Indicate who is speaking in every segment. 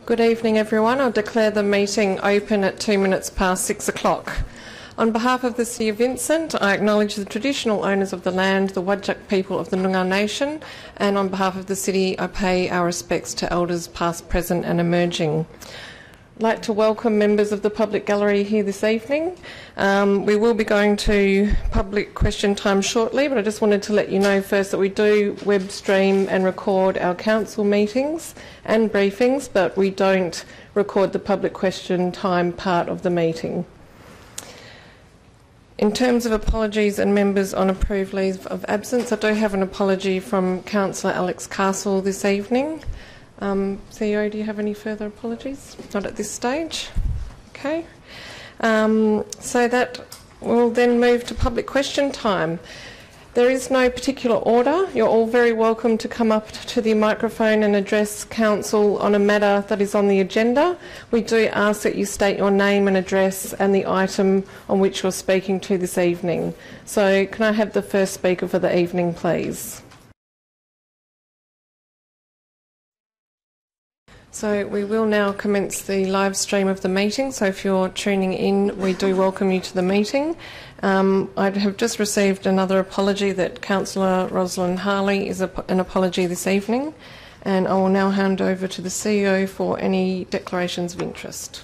Speaker 1: Good evening, everyone. I'll declare the meeting open at 2 minutes past 6 o'clock. On behalf of the City of Vincent, I acknowledge the traditional owners of the land, the Wadjuk people of the Noongar Nation, and on behalf of the City, I pay our respects to Elders past, present and emerging. I'd like to welcome members of the public gallery here this evening. We will be going to public question time shortly, but I just wanted to let you know first that we do web stream and record our council meetings and briefings, but we don't record the public question time part of the meeting. In terms of apologies and members on approved leave of absence, I do have an apology from Councillor Alex Castle this evening. CEO, do you have any further apologies? Not at this stage. Okay. So that will then move to public question time. There is no particular order. You're all very welcome to come up to the microphone and address council on a matter that is on the agenda. We do ask that you state your name and address and the item on which you're speaking to this evening. So can I have the first speaker for the evening, please? So we will now commence the live stream of the meeting. So if you're tuning in, we do welcome you to the meeting. I have just received another apology that Councillor Rosalind Harley is an apology this evening. And I will now hand over to the CEO for any declarations of interest.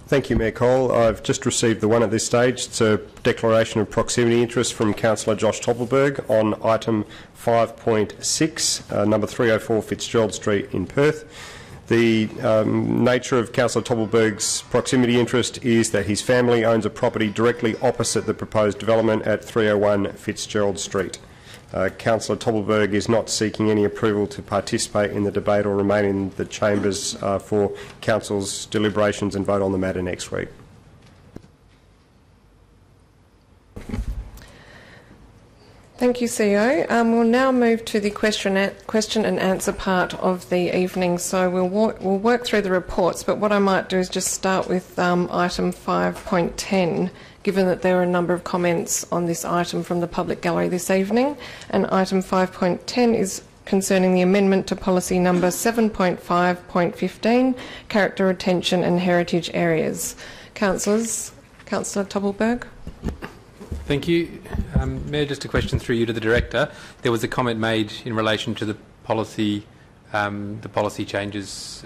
Speaker 2: Thank you, Mayor Cole. I've just received the one at this stage. It's a declaration of proximity interest from Councillor Josh Toppelberg on item 5.6, number 304 Fitzgerald Street in Perth. The nature of Councillor Toppelberg's proximity interest is that his family owns a property directly opposite the proposed development at 301 Fitzgerald Street. Councillor Toppelberg is not seeking any approval to participate in the debate or remain in the chambers for Council's deliberations and vote on the matter next week.
Speaker 1: Thank you, CEO. We'll now move to the question and answer part of the evening. So we'll work through the reports, but what I might do is just start with item 5.10, given that there are a number of comments on this item from the public gallery this evening. And item 5.10 is concerning the amendment to policy number 7.5.15, character retention and heritage areas. Councillors, Councillor Toppelberg.
Speaker 3: Thank you. Mayor, just a question through you to the Director. There was a comment made in relation to the policy changes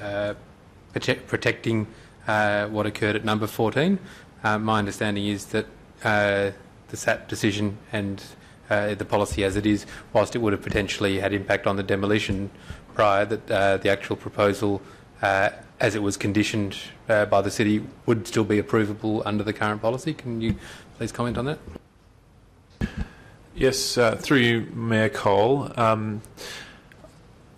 Speaker 3: protecting what occurred at number 14. My understanding is that the SAT decision and the policy as it is, whilst it would have potentially had impact on the demolition prior, that the actual proposal as it was conditioned by the City would still be approvable under the current policy. Can you please comment on that?
Speaker 4: Yes, through you, Mayor Cole.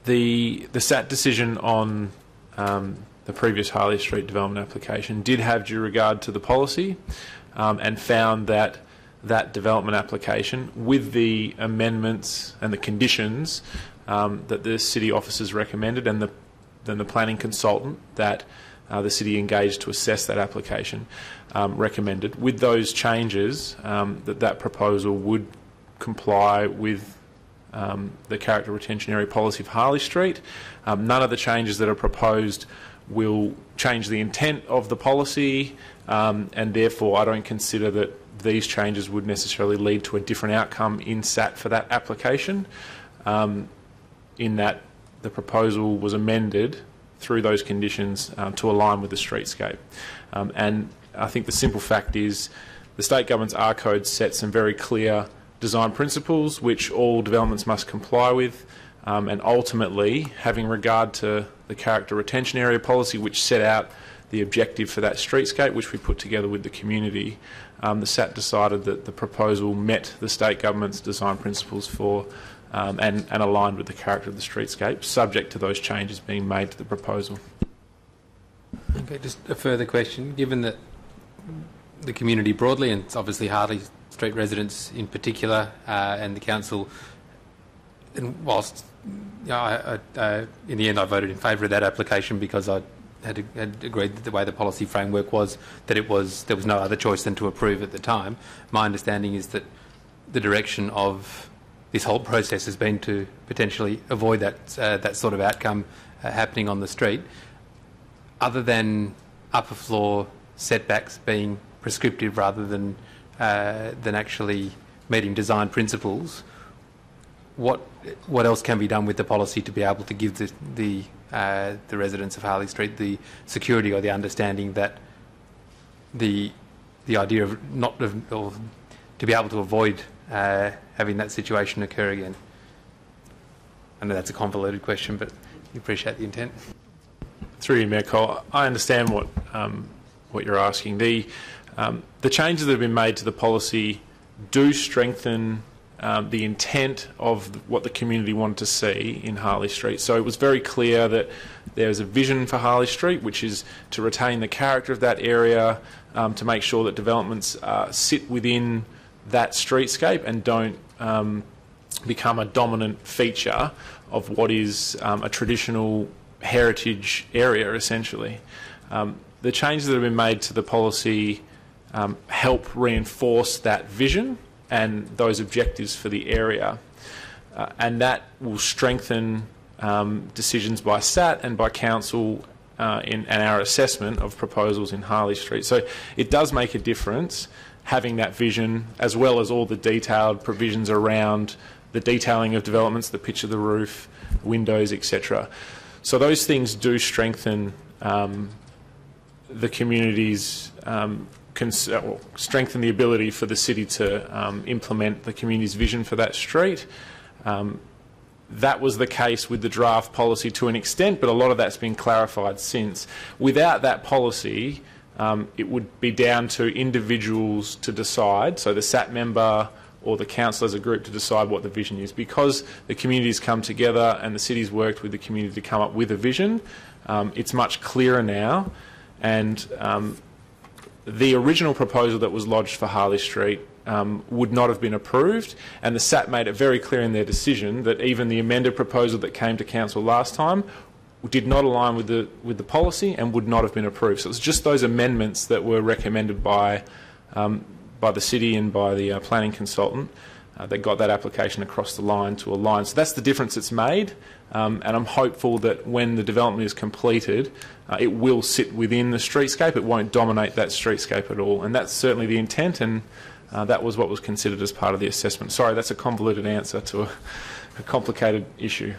Speaker 4: The SAT decision on the previous Harley Street development application did have due regard to the policy and found that that development application, with the amendments and the conditions that the City officers recommended and then the planning consultant that the City engaged to assess that application recommended, with those changes, that proposal would comply with the character retention area policy of Harley Street. None of the changes that are proposed will change the intent of the policy, and therefore I don't consider that these changes would necessarily lead to a different outcome in SAT for that application, in that the proposal was amended through those conditions to align with the streetscape. And I think the simple fact is the State Government's R Code sets some very clear design principles which all developments must comply with, and ultimately, having regard to the character retention area policy which set out the objective for that streetscape, which we put together with the community, the SAT decided that the proposal met the State Government's design principles for and aligned with the character of the streetscape, subject to those changes being made to the proposal.
Speaker 3: Okay, just a further question. Given that the community broadly, and it's obviously Harley Street residents in particular, and the council, and whilst in the end I voted in favour of that application because I had agreed that the way the policy framework was, that there was no other choice than to approve at the time. My understanding is that the direction of this whole process has been to potentially avoid that sort of outcome happening on the street. other than upper floor setbacks being prescriptive rather than actually meeting design principles, what else can be done with the policy to be able to give the residents of Harley Street the security or the understanding that the idea of or to be able to avoid having that situation occur again? I know that's a convoluted question, but you appreciate the intent.
Speaker 4: Through you, Mayor Cole, I understand what you're asking. The changes that have been made to the policy do strengthen the intent of what the community wanted to see in Harley Street. So it was very clear that there's a vision for Harley Street, which is to retain the character of that area, to make sure that developments sit within that streetscape and don't become a dominant feature of what is a traditional heritage area, essentially. The changes that have been made to the policy help reinforce that vision and those objectives for the area. And that will strengthen decisions by SAT and by Council in our assessment of proposals in Harley Street. So it does make a difference having that vision, as well as all the detailed provisions around the detailing of developments, the pitch of the roof, windows, etc. So those things do strengthen the community's strengthen the ability for the city to implement the community's vision for that street. That was the case with the draft policy to an extent, but a lot of that's been clarified since. Without that policy, it would be down to individuals to decide, so the SAT member or the council as a group to decide what the vision is. Because the community's come together and the city's worked with the community to come up with a vision, it's much clearer now. And the original proposal that was lodged for Harley Street would not have been approved, and the SAT made it very clear in their decision that even the amended proposal that came to council last time did not align with the policy and would not have been approved. So it was just those amendments that were recommended by the city and by the planning consultant that got that application across the line to align. So that's the difference it's made, and I'm hopeful that when the development is completed, it will sit within the streetscape. It won't dominate that streetscape at all, and that's certainly the intent, and that was what was considered as part of the assessment. Sorry, that's a convoluted answer to a complicated issue.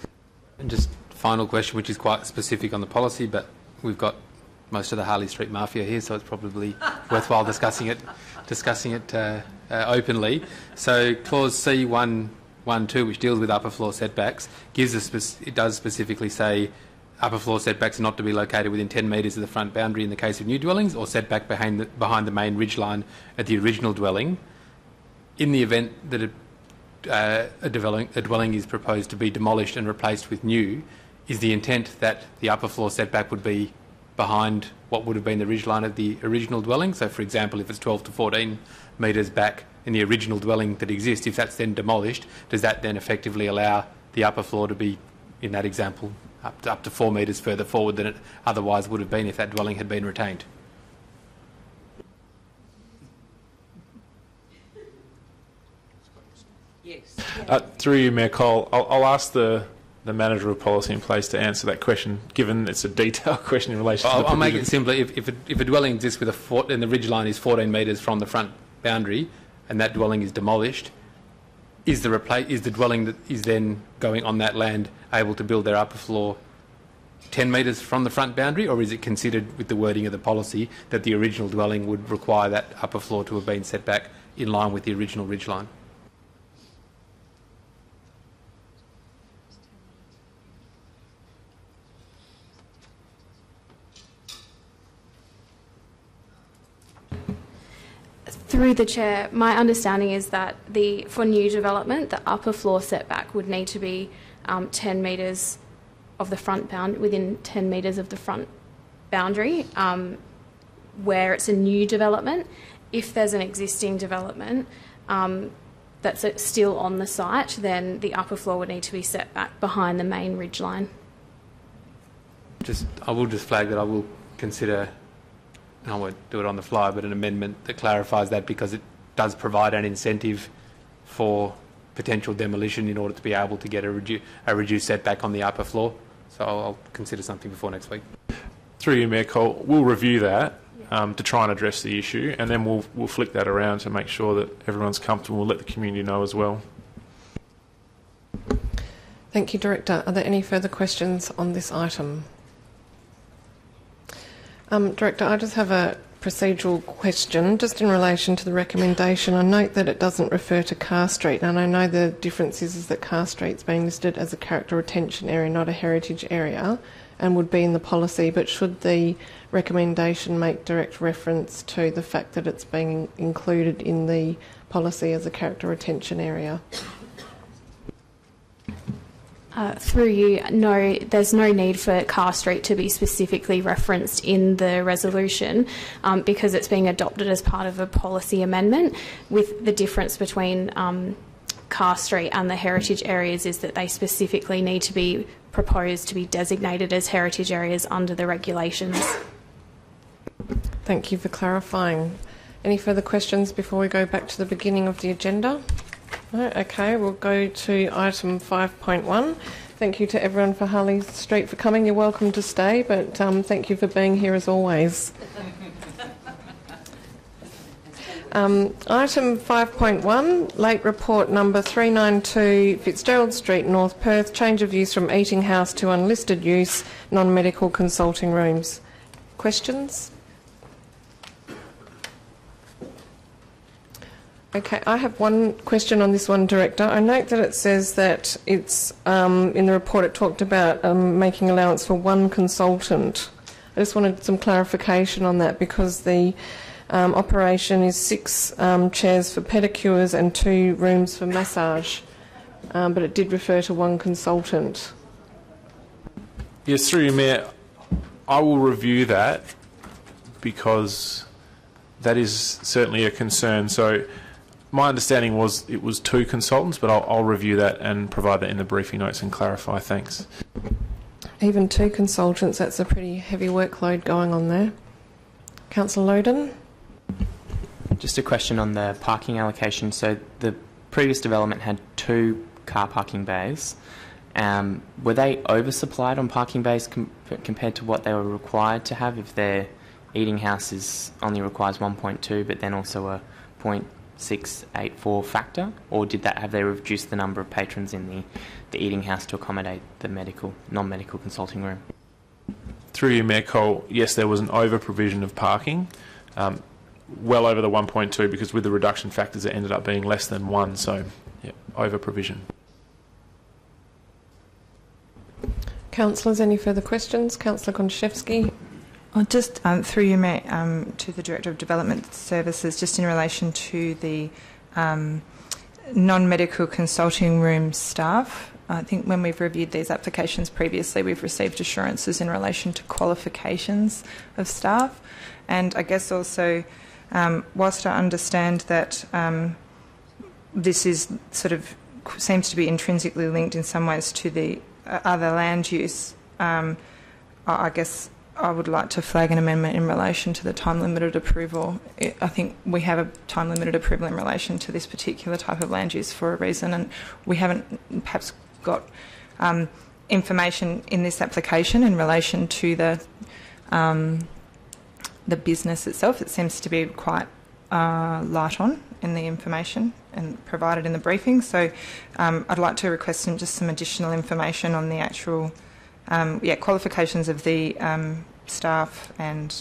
Speaker 3: And just final question, which is quite specific on the policy, but we've got most of the Harley Street mafia here, so it's probably worthwhile discussing it openly. So clause C1.1.2, which deals with upper floor setbacks, it does specifically say upper floor setbacks are not to be located within 10 metres of the front boundary in the case of new dwellings, or setback behind the main ridgeline at the original dwelling. In the event that a dwelling is proposed to be demolished and replaced with new, is the intent that the upper floor setback would be behind what would have been the ridgeline of the original dwelling? So, for example, if it's 12 to 14 metres back in the original dwelling that exists, if that's then demolished, does that then effectively allow the upper floor to be, in that example, up to 4 metres further forward than it otherwise would have been if that dwelling had been retained?
Speaker 5: Yes.
Speaker 4: Through you, Mayor Cole, I'll ask the manager of policy in place to answer that question, given it's a detailed question in relation to the
Speaker 3: I'll make it simpler. If a dwelling exists with and the ridgeline is 14 metres from the front boundary, and that dwelling is demolished, is the dwelling that is then going on that land able to build their upper floor 10 metres from the front boundary, or is it considered with the wording of the policy that the original dwelling would require that upper floor to have been set back in line with the original ridgeline?
Speaker 6: Through the chair, my understanding is that for new development, the upper floor setback would need to be 10 metres of the front within 10 metres of the front boundary, where it's a new development. If there's an existing development that's still on the site, then the upper floor would need to be set back behind the main ridgeline.
Speaker 3: I will just flag that I will consider, I won't do it on the fly, but an amendment that clarifies that, because it does provide an incentive for potential demolition in order to be able to get a reduced setback on the upper floor. So I'll consider something before next week.
Speaker 4: Through you, Mayor Cole, we'll review that to try and address the issue, and then we'll flick that around to make sure that everyone's comfortable. We'll let the community know as well.
Speaker 1: Thank you, Director. Are there any further questions on this item? Director, I just have a procedural question just in relation to the recommendation. I note that it doesn't refer to Carr Street, and I know the difference is that Carr Street's being listed as a character retention area, not a heritage area, and would be in the policy, but should the recommendation make direct reference to the fact that it's being included in the policy as a character retention area?
Speaker 6: Through you, no, there's no need for Carr Street to be specifically referenced in the resolution because it's being adopted as part of a policy amendment, with the difference between Carr Street and the heritage areas is that they specifically need to be proposed to be designated as heritage areas under the regulations.
Speaker 1: Thank you for clarifying. Any further questions before we go back to the beginning of the agenda? No? Okay, we'll go to item 5.1. Thank you to everyone for Harley Street for coming. You're welcome to stay, but thank you for being here as always. Item 5.1, late report number 392, Fitzgerald Street, North Perth, change of use from eating house to unlisted use, non-medical consulting rooms. Questions? Okay, I have one question on this one, Director. I note that it says that it's, in the report it talked about making allowance for one consultant. I just wanted some clarification on that because the operation is 6 chairs for pedicures and 2 rooms for massage, but it did refer to one consultant.
Speaker 4: Yes, through you, Mayor, I will review that because that is certainly a concern. So my understanding was it was 2 consultants, but I'll review that and provide that in the briefing notes and clarify. Thanks.
Speaker 1: Even 2 consultants, that's a pretty heavy workload going on there. Councillor Loden?
Speaker 5: Just a question on the parking allocation. So the previous development had 2 car parking bays. Were they oversupplied on parking bays compared to what they were required to have if their eating house only requires 1.2 but then also a 0.684 factor? Or have they reduced the number of patrons in the eating house to accommodate the non-medical consulting room?
Speaker 4: Through you, Mayor Cole, yes, there was an over-provision of parking, well over the 1.2, because with the reduction factors it ended up being less than 1, so yeah, over-provision.
Speaker 1: Councillors, any further questions? Councillor Konchevsky.
Speaker 7: Just through you, Mayor, to the Director of Development Services, just in relation to the non-medical consulting room staff. I think when we've reviewed these applications previously, we've received assurances in relation to qualifications of staff. And I guess also, whilst I understand that this is seems to be intrinsically linked in some ways to the other land use, I guess I would like to flag an amendment in relation to the time-limited approval. I think we have a time-limited approval in relation to this particular type of land use for a reason, and we haven't perhaps got information in this application in relation to the business itself. It seems to be quite light on in the information and provided in the briefing. So I'd like to request just some additional information on the actual qualifications of the staff and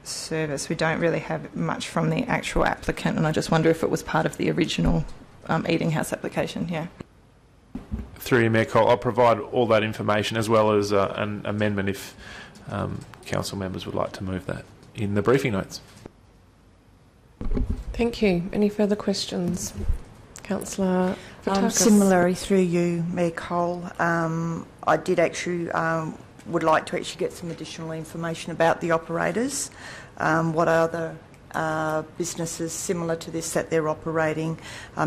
Speaker 7: service. We don't really have much from the actual applicant, and I just wonder if it was part of the original eating house application. Yeah.
Speaker 4: Through you, Mayor Cole, I'll provide all that information as well as an amendment if council members would like to move that in the briefing notes.
Speaker 1: Thank you. Any further questions? Councillor Vatakis.
Speaker 8: Similarly, through you, Mayor Cole, I did actually would like to actually get some additional information about the operators. What other businesses similar to this that they're operating?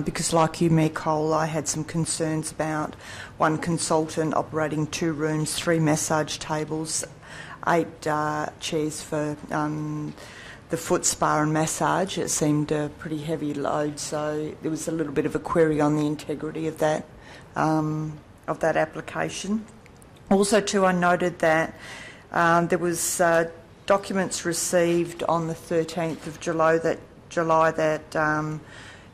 Speaker 8: Because like you, Mayor Cole, I had some concerns about one consultant operating 2 rooms, 3 massage tables, 8 chairs for the foot spa and massage. It seemed a pretty heavy load, so there was a little bit of a query on the integrity of that application. Also, too, I noted that there was documents received on the 13th of July that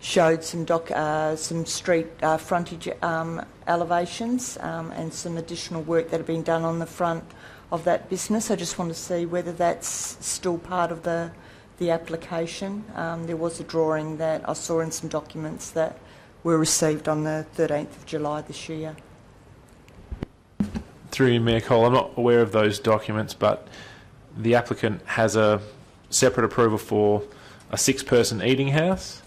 Speaker 8: showed some street frontage elevations and some additional work that had been done on the front of that business. I just want to see whether that's still part of the application. There was a drawing that I saw in some documents that were received on the 13th of July this year.
Speaker 4: Through you, Mayor Cole, I'm not aware of those documents, but the applicant has a separate approval for a 6-person eating house.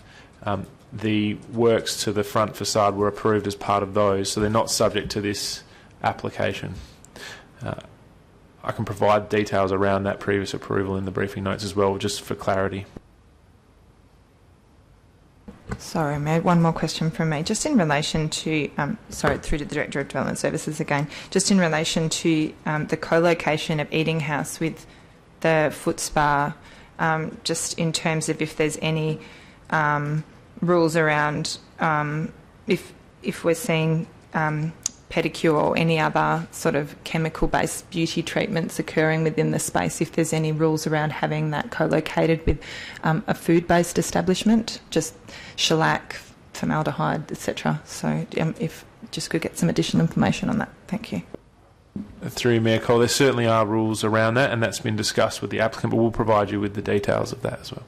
Speaker 4: The works to the front facade were approved as part of those, so they're not subject to this application. I can provide details around that previous approval in the briefing notes as well, just for clarity.
Speaker 7: Sorry, Mayor, one more question from me. Just in relation to, through to the Director of Development Services again, just in relation to the co-location of eating house with the foot spa, just in terms of if there's any rules around if we're seeing pedicure or any other sort of chemical-based beauty treatments occurring within the space, if there's any rules around having that co-located with a food-based establishment, just shellac, formaldehyde, etc. So if just could get some additional information on that. Thank you.
Speaker 4: Through Mayor Cole, there certainly are rules around that, and that's been discussed with the applicant, but we'll provide you with the details of that as well.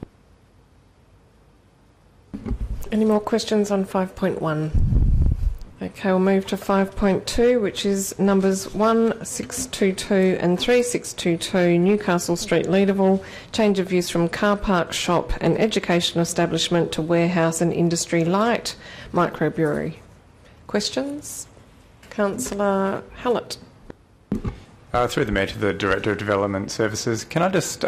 Speaker 1: Any more questions on 5.1? Okay, we'll move to 5.2, which is numbers 1622 and 3622, Newcastle Street, Leederville, change of use from car park, shop and educational establishment to warehouse and industry light microbrewery. Questions? Councillor Hallett.
Speaker 9: Through the Mayor to the Director of Development Services, can I just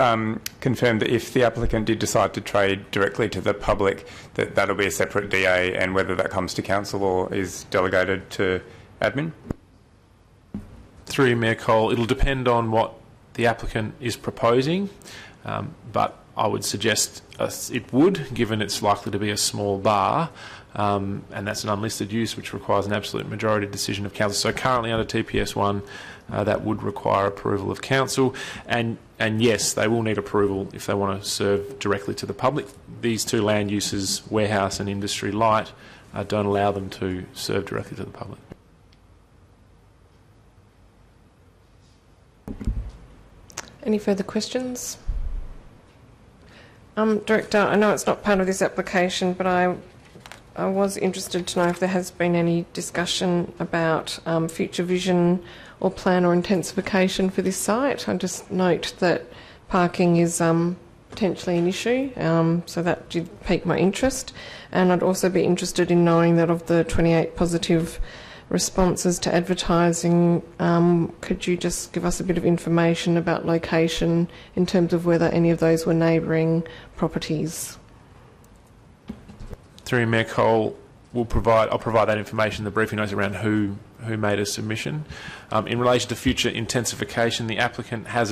Speaker 9: confirm that if the applicant did decide to trade directly to the public, that'll be a separate DA, and whether that comes to council or is delegated to admin?
Speaker 4: Through you, Mayor Cole, it'll depend on what the applicant is proposing, but I would suggest it would, given it's likely to be a small bar, and that's an unlisted use which requires an absolute majority decision of council. So currently under TPS 1, that would require approval of council, and yes, they will need approval if they want to serve directly to the public. These two land uses, warehouse and industry light, don't allow them to serve directly to the public.
Speaker 1: Any further questions? Director, I know it's not part of this application, but I was interested to know if there has been any discussion about future vision or plan or intensification for this site. I just note that parking is potentially an issue, so that did pique my interest. And I'd also be interested in knowing that of the 28 positive responses to advertising, could you just give us a bit of information about location in terms of whether any of those were neighbouring properties?
Speaker 4: Through Mayor Cole, I'll provide that information in the briefing notes around who made a submission. In relation to future intensification, the applicant has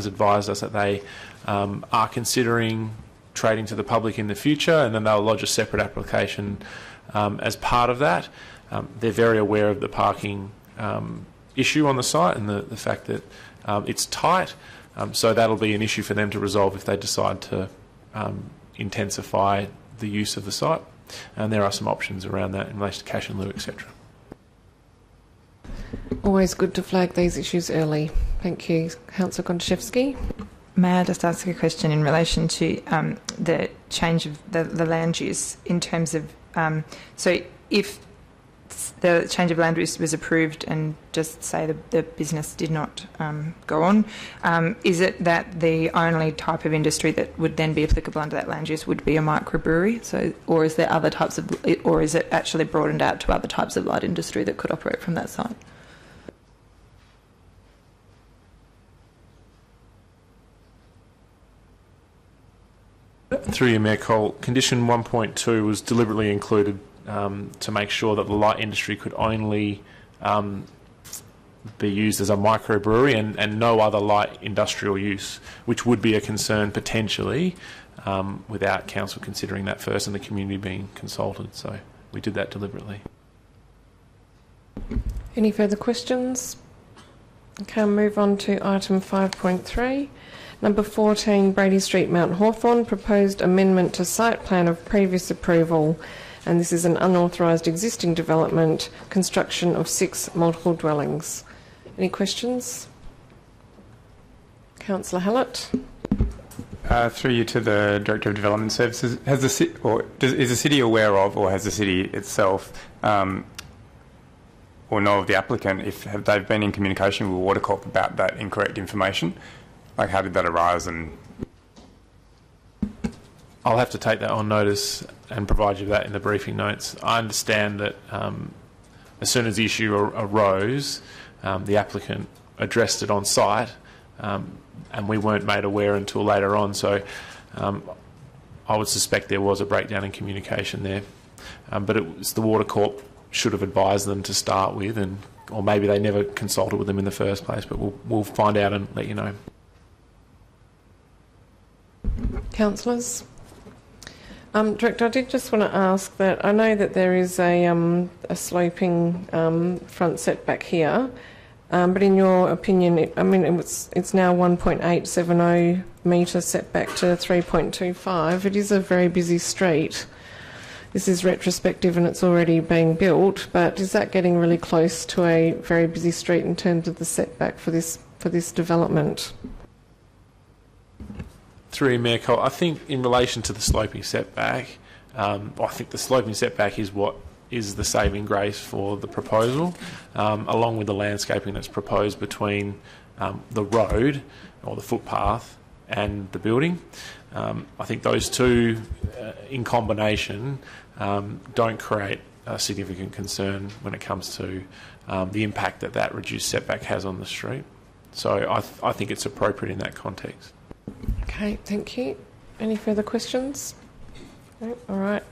Speaker 4: advised us that they are considering trading to the public in the future, and then they'll lodge a separate application as part of that. They're very aware of the parking issue on the site and the fact that it's tight, so that'll be an issue for them to resolve if they decide to intensify the use of the site, and there are some options around that in relation to cash and lieu, etc.
Speaker 1: Always good to flag these issues early. Thank you. Councillor Gontaszewski.
Speaker 7: May I just ask a question in relation to the change of the land use in terms of, so if the change of land use was approved and just say the business did not go on, is it that the only type of industry that would then be applicable under that land use would be a microbrewery? So, or is there other types of, or is it actually broadened out to other types of light industry that could operate from that site?
Speaker 4: Through you, Mayor Cole, condition 1.2 was deliberately included to make sure that the light industry could only be used as a microbrewery and no other light industrial use, which would be a concern potentially without council considering that first and the community being consulted. So we did that deliberately.
Speaker 1: Any further questions? Okay, I'll move on to item 5.3. Number 14, Brady Street, Mount Hawthorn, proposed amendment to site plan of previous approval, and this is an unauthorised existing development, construction of 6 multiple dwellings. Any questions? Councillor Hallett.
Speaker 9: Through you to the Director of Development Services, has is the City aware of, or has the City itself, or know of the applicant, have they been in communication with Water Corp about that incorrect information? Like, how did that arise? And
Speaker 4: I'll have to take that on notice and provide you that in the briefing notes. I understand that as soon as the issue arose, the applicant addressed it on site, and we weren't made aware until later on. So I would suspect there was a breakdown in communication there. But it was the Water Corp should have advised them to start with, or maybe they never consulted with them in the first place. But we'll find out and let you know.
Speaker 1: Councillors? Director, I did just want to ask that I know that there is a sloping front setback here, but in your opinion, it's now 1.870 metre setback to 3.25. It is a very busy street. This is retrospective and it's already being built, but is that getting really close to a very busy street in terms of the setback for this development?
Speaker 4: Through Mayor Cole, I think in relation to the sloping setback, I think the sloping setback is what is the saving grace for the proposal, along with the landscaping that's proposed between the road or the footpath and the building. I think those two in combination don't create a significant concern when it comes to the impact that reduced setback has on the street. So I think it's appropriate in that context.
Speaker 1: Okay, thank you. Any further questions? No? All right.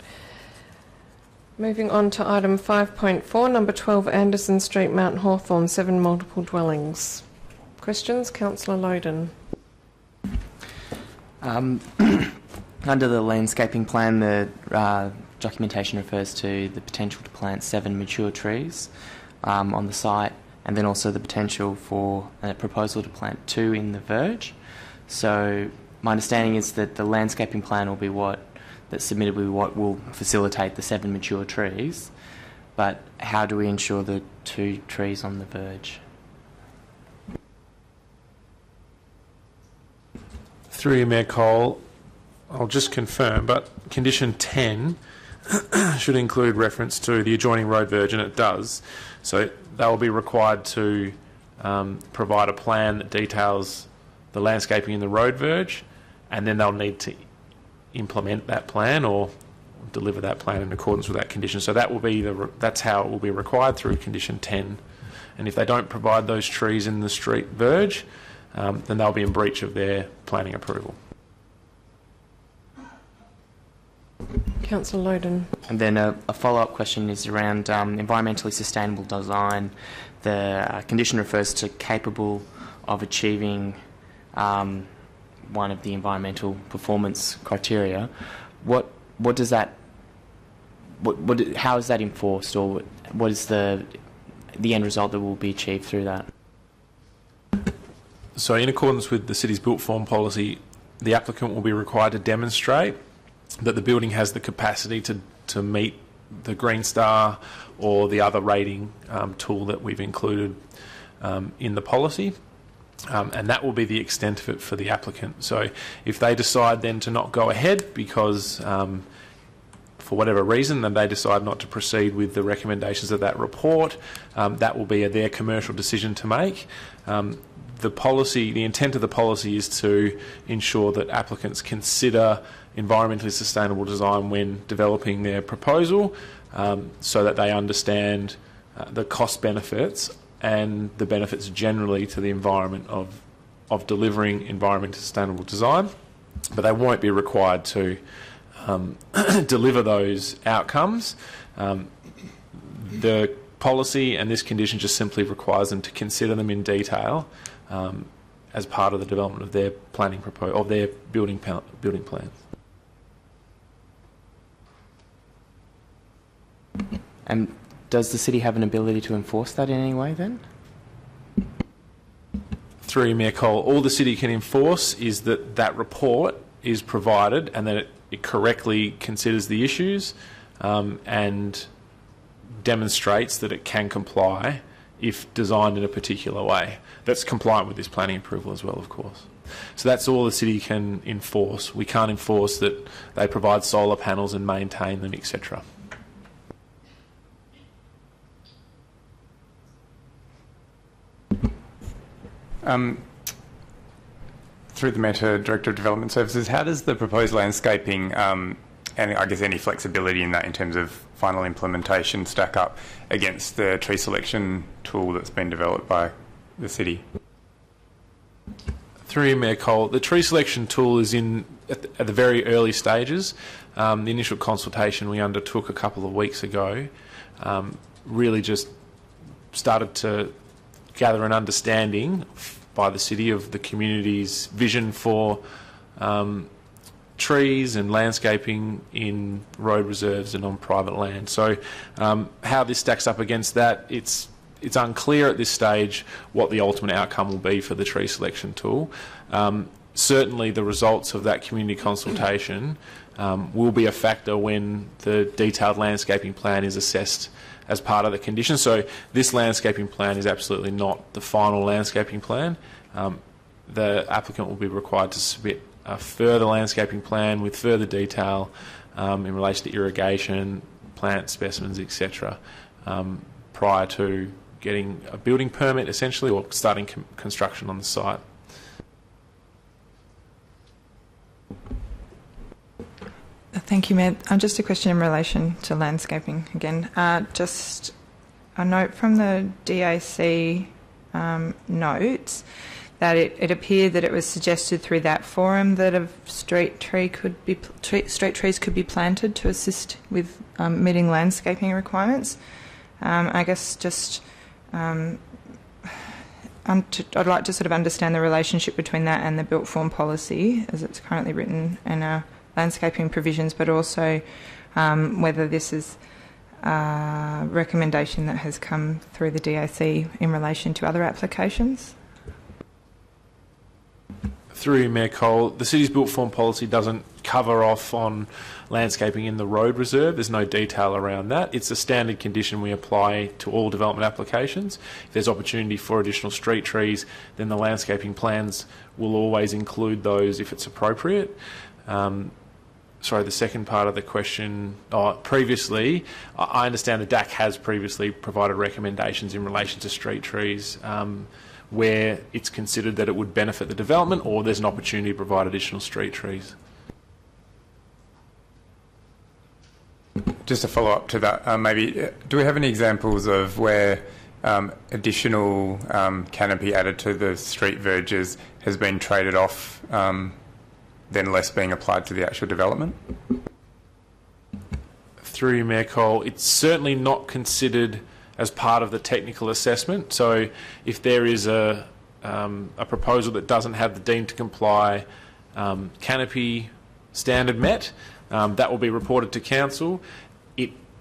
Speaker 1: Moving on to item 5.4, number 12, Anderson Street, Mount Hawthorn, 7 multiple dwellings. Questions? Councillor Loden.
Speaker 5: Under the landscaping plan, the documentation refers to the potential to plant 7 mature trees on the site, and then also the potential for a proposal to plant 2 in the verge. So my understanding is that the landscaping plan will be that's submitted will be what will facilitate the 7 mature trees. But how do we ensure the 2 trees on the verge?
Speaker 4: Through you, Mayor Cole, I'll just confirm, but condition 10 should include reference to the adjoining road verge, and it does. So they will be required to provide a plan that details the landscaping in the road verge, and then they'll need to implement that plan or deliver that plan in accordance with that condition. So that will be that's how it will be required through condition 10. And if they don't provide those trees in the street verge, then they'll be in breach of their planning approval.
Speaker 1: Councillor Loden.
Speaker 5: And then a follow-up question is around environmentally sustainable design. The condition refers to capable of achieving one of the environmental performance criteria. What does that? How is that enforced, or what is the end result that will be achieved through that?
Speaker 4: So, in accordance with the city's built form policy, the applicant will be required to demonstrate that the building has the capacity to meet the Green Star or the other rating tool that we've included in the policy. And that will be the extent of it for the applicant. So if they decide then to not go ahead because, for whatever reason, then they decide not to proceed with the recommendations of that report, that will be their commercial decision to make. The intent of the policy is to ensure that applicants consider environmentally sustainable design when developing their proposal, so that they understand the cost benefits and the benefits generally to the environment of delivering environmentally sustainable design, but they won't be required to deliver those outcomes. The policy and this condition just simply requires them to consider them in detail as part of the development of their planning of their building plans. And
Speaker 5: does the city have an ability to enforce that in any way then?
Speaker 4: through Mayor Cole, all the city can enforce is that that report is provided and that it correctly considers the issues and demonstrates that it can comply if designed in a particular way. That's compliant with this planning approval as well, of course. So that's all the city can enforce. We can't enforce that they provide solar panels and maintain them, etc.
Speaker 9: Through the Mayor, Director of Development Services, how does the proposed landscaping and I guess any flexibility in that in terms of final implementation stack up against the tree selection tool that's been developed by the city?
Speaker 4: Through you, Mayor Cole, the tree selection tool is at the very early stages. The initial consultation we undertook a couple of weeks ago really just started to gather an understanding by the city of the community's vision for trees and landscaping in road reserves and on private land. So how this stacks up against that, it's unclear at this stage what the ultimate outcome will be for the tree selection tool. Certainly the results of that community consultation will be a factor when the detailed landscaping plan is assessed as part of the condition. So this landscaping plan is absolutely not the final landscaping plan. The applicant will be required to submit a further landscaping plan with further detail in relation to irrigation, plant specimens, etc. Prior to getting a building permit, essentially, or starting construction on the site.
Speaker 7: Thank you, Mayor. Just a question in relation to landscaping again. Just a note from the DAC notes that it appeared that it was suggested through that forum that street trees could be planted to assist with meeting landscaping requirements. I guess just I'd like to sort of understand the relationship between that and the built form policy as it's currently written and our landscaping provisions, but also whether this is a recommendation that has come through the DAC in relation to other applications.
Speaker 4: Through you, Mayor Cole, the city's built form policy doesn't cover off on landscaping in the road reserve. There's no detail around that. It's a standard condition we apply to all development applications. If there's opportunity for additional street trees, then the landscaping plans will always include those if it's appropriate. Sorry, the second part of the question. Previously, I understand the DAC has previously provided recommendations in relation to street trees where it's considered that it would benefit the development or there's an opportunity to provide additional street trees.
Speaker 9: Just a follow-up to that, maybe, do we have any examples of where additional canopy added to the street verges has been traded off then less being applied to the actual development?
Speaker 4: Through you, Mayor Cole, it's certainly not considered as part of the technical assessment. So if there is a proposal that doesn't have the deemed to comply canopy standard met, that will be reported to council.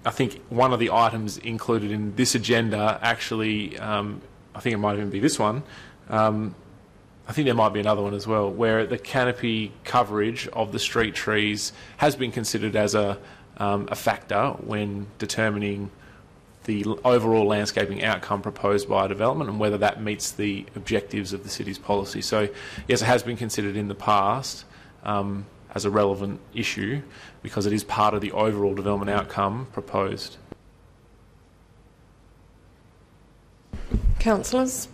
Speaker 4: I think one of the items included in this agenda actually, I think it might even be this one, I think there might be another one as well, where the canopy coverage of the street trees has been considered as a factor when determining the overall landscaping outcome proposed by a development and whether that meets the objectives of the city's policy. So, yes, it has been considered in the past as a relevant issue because it is part of the overall development outcome proposed.
Speaker 1: Councillors?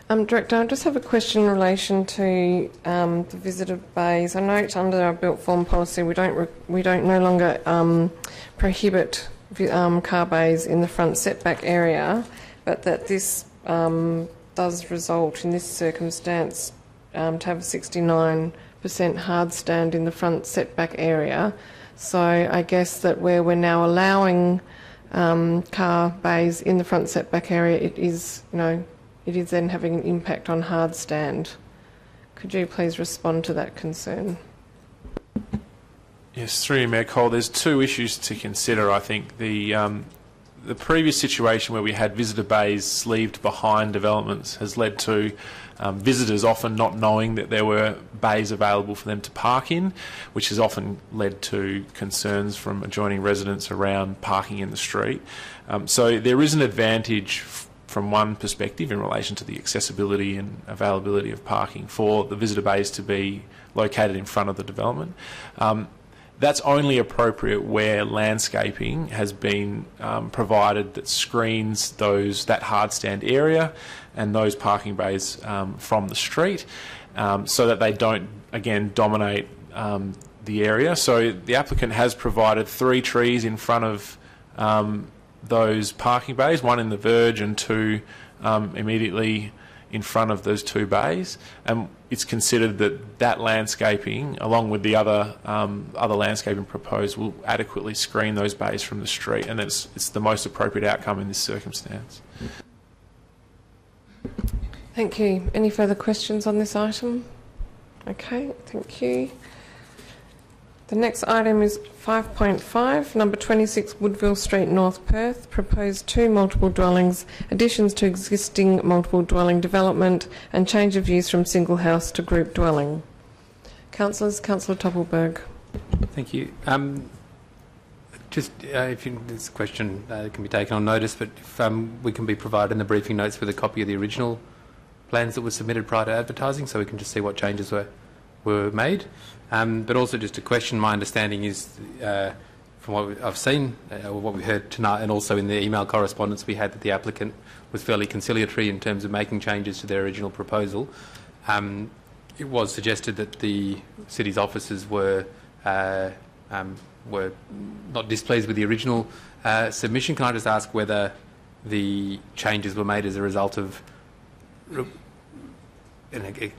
Speaker 1: Director, I just have a question in relation to the visitor bays. I note under our built form policy we don't no longer prohibit car bays in the front setback area, but that this does result in this circumstance to have a 69% hard stand in the front setback area. So I guess that where we're now allowing car bays in the front setback area, it is then having an impact on hard stand. Could you please respond to that concern?
Speaker 4: Yes, through you, Mayor Cole, there's two issues to consider. I think the the previous situation where we had visitor bays sleeved behind developments has led to visitors often not knowing that there were bays available for them to park in, which has often led to concerns from adjoining residents around parking in the street. So there is an advantage from one perspective in relation to the accessibility and availability of parking for the visitor bays to be located in front of the development. That's only appropriate where landscaping has been provided that screens that hard stand area and those parking bays from the street, so that they don't, again, dominate the area. So the applicant has provided 3 trees in front of those parking bays, 1 in the verge and 2 immediately in front of those 2 bays, and it's considered that landscaping, along with the other landscaping proposed, will adequately screen those bays from the street, and it's the most appropriate outcome in this circumstance.
Speaker 1: Thank you. Any further questions on this item? Okay, thank you. The next item is 5.5, number 26 Woodville Street, North Perth. Proposed 2 multiple dwellings, additions to existing multiple dwelling development and change of use from single house to group dwelling. Councillors, Councillor Toppelberg.
Speaker 3: Thank you. This question can be taken on notice, but if we can be provided in the briefing notes with a copy of the original plans that were submitted prior to advertising, so we can just see what changes were made. But also just a question, my understanding is, from what I've seen, or what we heard tonight, and also in the email correspondence we had, that the applicant was fairly conciliatory in terms of making changes to their original proposal. It was suggested that the city's officers were not displeased with the original submission. Can I just ask whether the changes were made as a result of...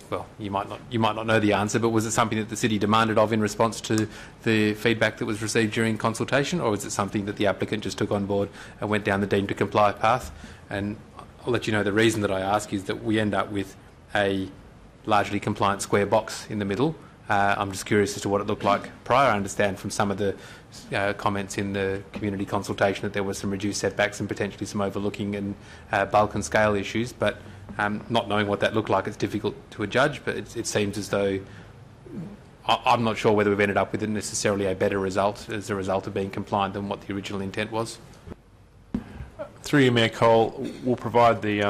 Speaker 3: well, you might not know the answer, but was it something that the city demanded of in response to the feedback that was received during consultation, or was it something that the applicant just took on board and went down the deemed to comply path? And I'll let you know the reason that I ask is that we end up with a largely compliant square box in the middle. I'm just curious as to what it looked like prior. I understand from some of the comments in the community consultation that there were some reduced setbacks and potentially some overlooking and bulk and scale issues, but not knowing what that looked like, it's difficult to judge, but it seems as though I'm not sure whether we've ended up with necessarily a better result as a result of being compliant than what the original intent was.
Speaker 4: Through you, Mayor Cole, we'll provide the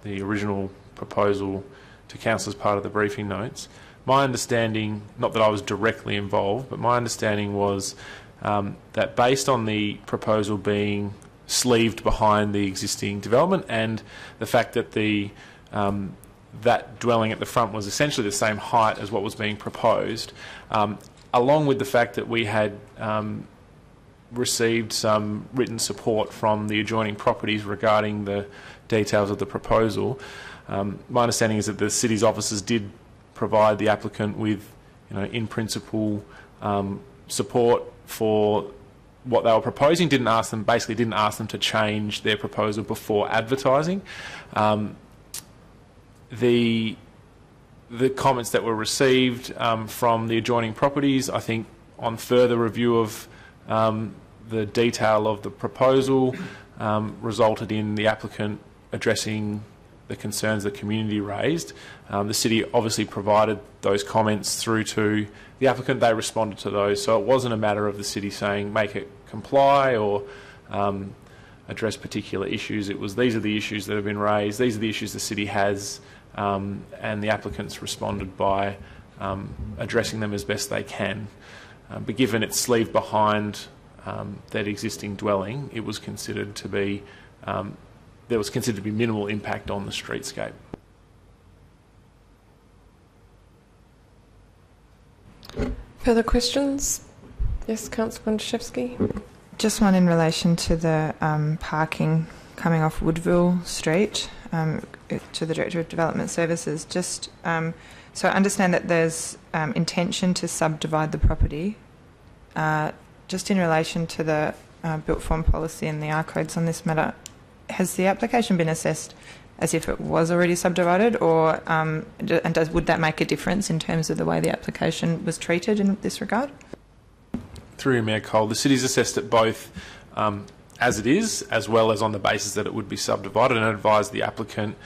Speaker 4: original proposal to council as part of the briefing notes. My understanding, not that I was directly involved, but my understanding was that based on the proposal being sleeved behind the existing development and the fact that that dwelling at the front was essentially the same height as what was being proposed, along with the fact that we had received some written support from the adjoining properties regarding the details of the proposal, my understanding is that the city's officers did provide the applicant with, in principle, support for what they were proposing. Didn't ask them to change their proposal before advertising. The comments that were received from the adjoining properties, I think, on further review of the detail of the proposal, resulted in the applicant addressing the concerns the community raised. The city obviously provided those comments through to the applicant. They responded to those, so it wasn't a matter of the city saying make it comply or address particular issues. It was, these are the issues that have been raised, these are the issues the city has, and the applicants responded by addressing them as best they can. But given it's sleeved behind that existing dwelling, it was considered to be there was considered to be minimal impact on the streetscape.
Speaker 1: Further questions? Yes, Councillor Wondaszewski.
Speaker 7: Just one in relation to the parking coming off Woodville Street, to the Director of Development Services. Just so I understand that there's intention to subdivide the property. Just in relation to the built form policy and the R codes on this matter, has the application been assessed as if it was already subdivided, or would that make a difference in terms of the way the application was treated in this regard?
Speaker 4: Through you, Mayor Cole, the city's assessed it both as it is, as well as on the basis that it would be subdivided, and advise the applicant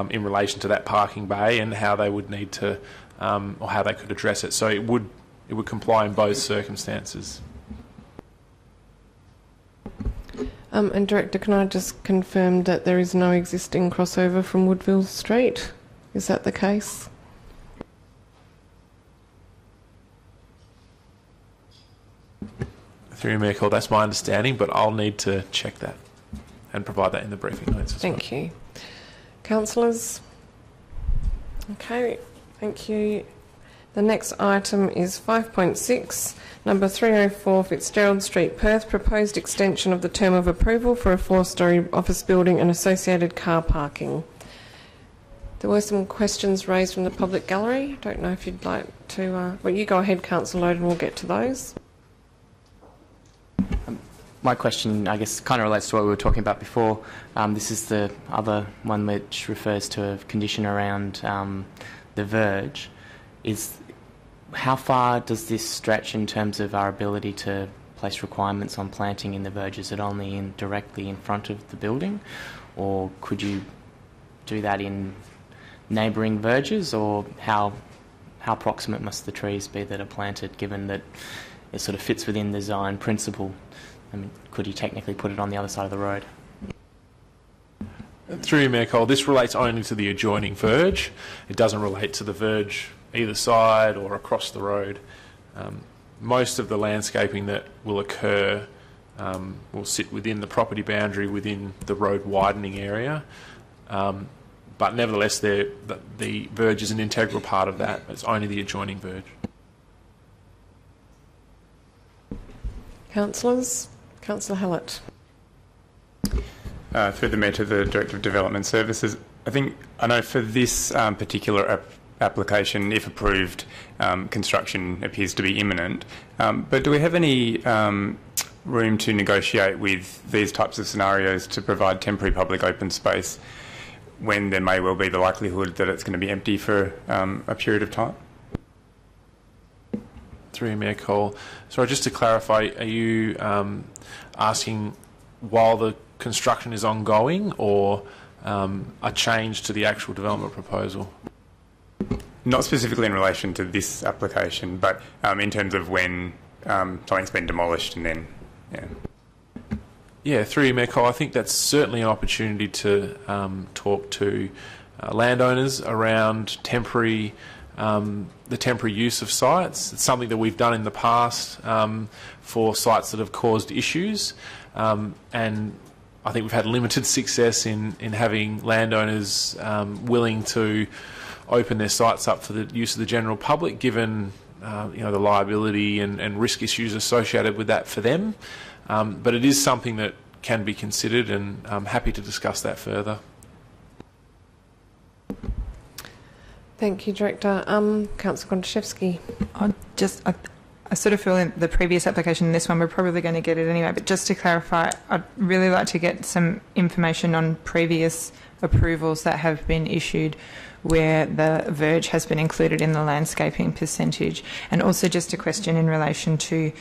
Speaker 4: in relation to that parking bay and how they would need to, or how they could address it. So it would comply in both circumstances.
Speaker 1: And Director, can I just confirm that there is no existing crossover from Woodville Street? Is that the case?
Speaker 4: Through your Mayor Call, that's my understanding, but I'll need to check that and provide that in the briefing notes as well.
Speaker 1: Thank you. Councillors? Okay, thank you. The next item is 5.6, number 304 Fitzgerald Street, Perth, proposed extension of the term of approval for a 4-storey office building and associated car parking. There were some questions raised from the public gallery. Don't know if you'd like to... well, you go ahead, Councillor Loden, and we'll get to those.
Speaker 5: My question, I guess, kind of relates to what we were talking about before. This is the other one which refers to a condition around the verge. How far does this stretch in terms of our ability to place requirements on planting in the verge? Is it only directly in front of the building, or could you do that in neighbouring verges, or how proximate must the trees be that are planted, given that it sort of fits within the design principle? I mean, could you technically put it on the other side of the road?
Speaker 4: Through you, Mayor Cole, this relates only to the adjoining verge. It doesn't relate to the verge either side or across the road. Most of the landscaping that will occur will sit within the property boundary, within the road widening area. But nevertheless, the verge is an integral part of that. It's only the adjoining verge.
Speaker 1: Councillors? Councillor Hallett.
Speaker 9: Through the Mayor to the Director of Development Services, I know for this particular application, if approved, construction appears to be imminent. But do we have any room to negotiate with these types of scenarios to provide temporary public open space when there may well be the likelihood that it's going to be empty for a period of time?
Speaker 4: Through you, Mayor Cole. Sorry, just to clarify, are you asking while the construction is ongoing, or a change to the actual development proposal?
Speaker 9: Not specifically in relation to this application, but in terms of when something's been demolished and then, yeah.
Speaker 4: Yeah, through you, Mayor Cole, I think that's certainly an opportunity to talk to landowners around the temporary use of sites. It's something that we've done in the past for sites that have caused issues, and I think we've had limited success in having landowners willing to open their sites up for the use of the general public, given the liability and risk issues associated with that for them. But it is something that can be considered, and I'm happy to discuss that further.
Speaker 1: Thank you, Director. Councillor Kondrashevsky.
Speaker 7: I sort of feel in the previous application and this one we're probably going to get it anyway, but just to clarify, I'd really like to get some information on previous approvals that have been issued where the verge has been included in the landscaping percentage, and also just a question in relation to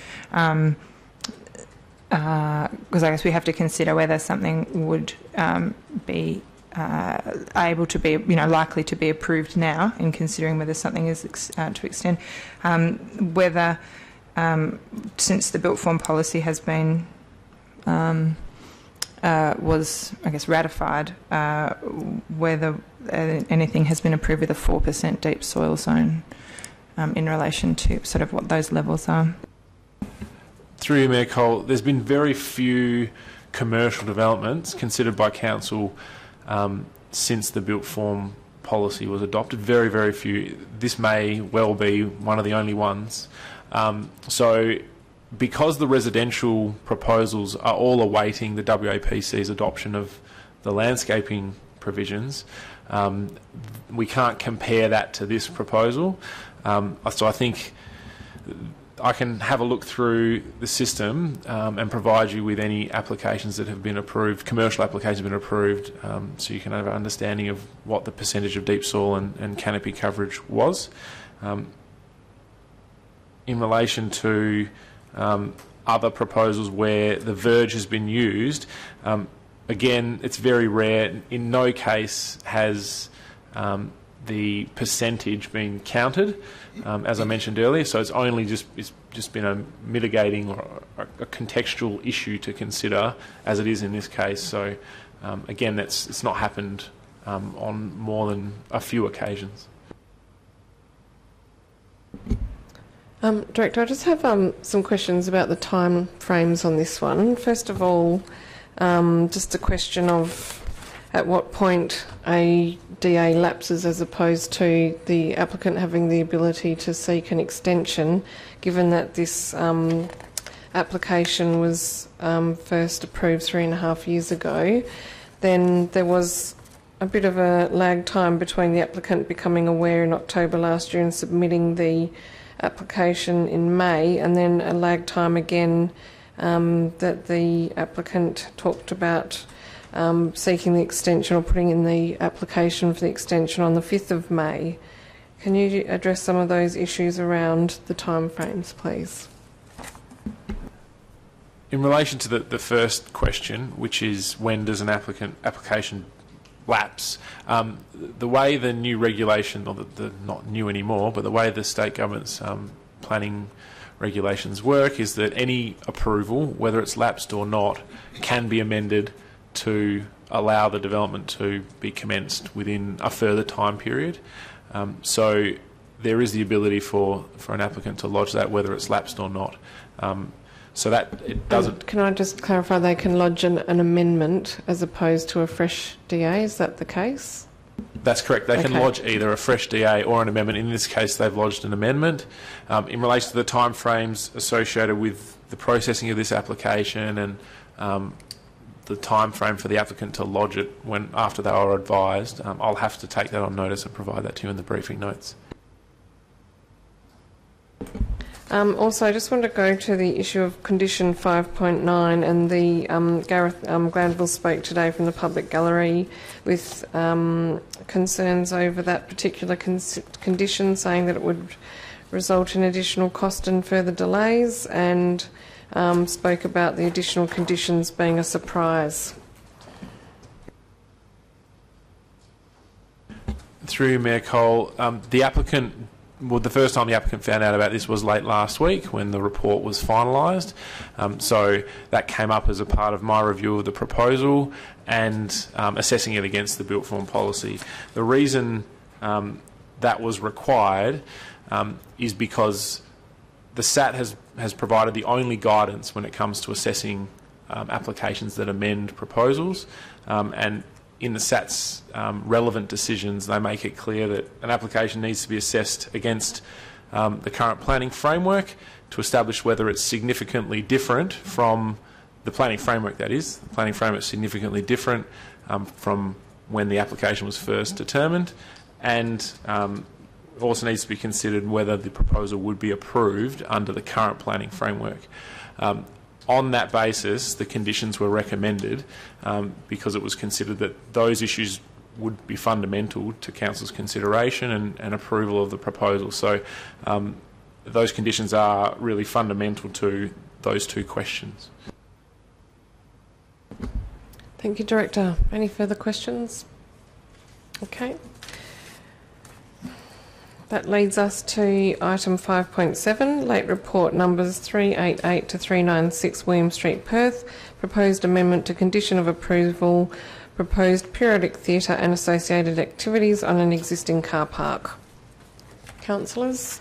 Speaker 7: because I guess we have to consider whether something would be able to be, likely to be approved now, in considering whether something is to extend, whether since the built form policy has been was, I guess, ratified, whether anything has been approved with a 4% deep soil zone in relation to sort of what those levels are.
Speaker 4: Through you, Mayor Cole, there's been very few commercial developments considered by Council since the built form policy was adopted. Very, very few. This may well be one of the only ones. So because the residential proposals are all awaiting the WAPC's adoption of the landscaping provisions, we can't compare that to this proposal. So I think I can have a look through the system and provide you with any applications that have been approved, commercial applications have been approved, so you can have an understanding of what the percentage of deep soil and canopy coverage was. In relation to other proposals where the verge has been used. Again, it's very rare. In no case has the percentage been counted, as I mentioned earlier. So it's only just been a mitigating or a contextual issue to consider, as it is in this case. So again, it's not happened on more than a few occasions.
Speaker 1: Director, I just have some questions about the time frames on this one. First of all, just a question of at what point a DA lapses as opposed to the applicant having the ability to seek an extension, given that this application was first approved 3.5 years ago. Then there was a bit of a lag time between the applicant becoming aware in October last year and submitting the application in May, and then a lag time again that the applicant talked about seeking the extension or putting in the application for the extension on the 5th of May. Can you address some of those issues around the timeframes, please?
Speaker 4: In relation to the first question, which is when does an application lapse, the way the new regulation, or the not new anymore, but the way the state government's planning regulations work is that any approval, whether it's lapsed or not, can be amended to allow the development to be commenced within a further time period. So there is the ability for an applicant to lodge that, whether it's lapsed or not. So that it doesn't...
Speaker 1: Can I just clarify, they can lodge an amendment as opposed to a fresh DA, is that the case?
Speaker 4: That's correct. They can lodge either a fresh DA or an amendment. In this case, they've lodged an amendment. In relation to the timeframes associated with the processing of this application and the time frame for the applicant to lodge it after they were advised, I'll have to take that on notice and provide that to you in the briefing notes.
Speaker 1: Also, I just want to go to the issue of condition 5.9, and the Gareth Glanville spoke today from the public gallery with concerns over that particular condition, saying that it would result in additional cost and further delays, and spoke about the additional conditions being a surprise.
Speaker 4: Through Mayor Cole, the applicant... Well, the first time the applicant found out about this was late last week when the report was finalised. So that came up as a part of my review of the proposal and assessing it against the built form policy. The reason that was required is because the SAT has provided the only guidance when it comes to assessing applications that amend proposals, and in the SAT's relevant decisions, they make it clear that an application needs to be assessed against the current planning framework to establish whether it's significantly different from the planning framework, that is. The planning framework is significantly different from when the application was first determined, and also needs to be considered whether the proposal would be approved under the current planning framework. On that basis, the conditions were recommended because it was considered that those issues would be fundamental to Council's consideration and approval of the proposal. So those conditions are really fundamental to those two questions.
Speaker 1: Thank you, Director. Any further questions? Okay. That leads us to item 5.7, late report numbers 388 to 396 William Street, Perth, proposed amendment to condition of approval, proposed periodic theatre and associated activities on an existing car park. Councillors?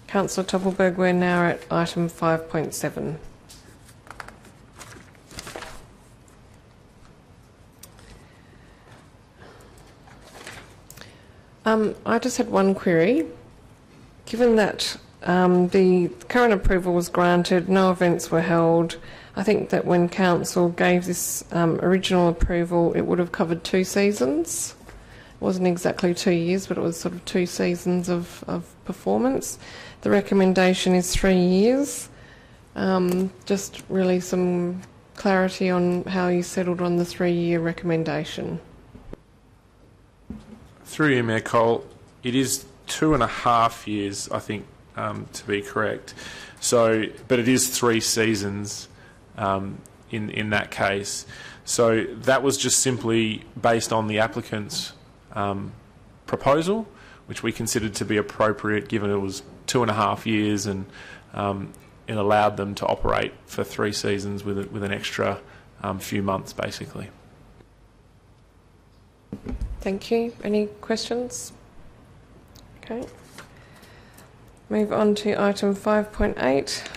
Speaker 1: Councillor Toppelberg, we're now at item 5.7. I just had one query. Given that the current approval was granted, no events were held, I think that when Council gave this original approval, it would have covered 2 seasons. It wasn't exactly 2 years, but it was sort of 2 seasons of performance. The recommendation is 3 years. Just really some clarity on how you settled on the 3-year recommendation.
Speaker 4: Through you, Mayor Cole, it is 2.5 years, I think, to be correct. So, but it is 3 seasons in that case. So that was just simply based on the applicant's proposal, which we considered to be appropriate given it was 2.5 years and it allowed them to operate for 3 seasons with an extra few months, basically.
Speaker 1: Thank you. Any questions? Okay. Move on to item 5.8,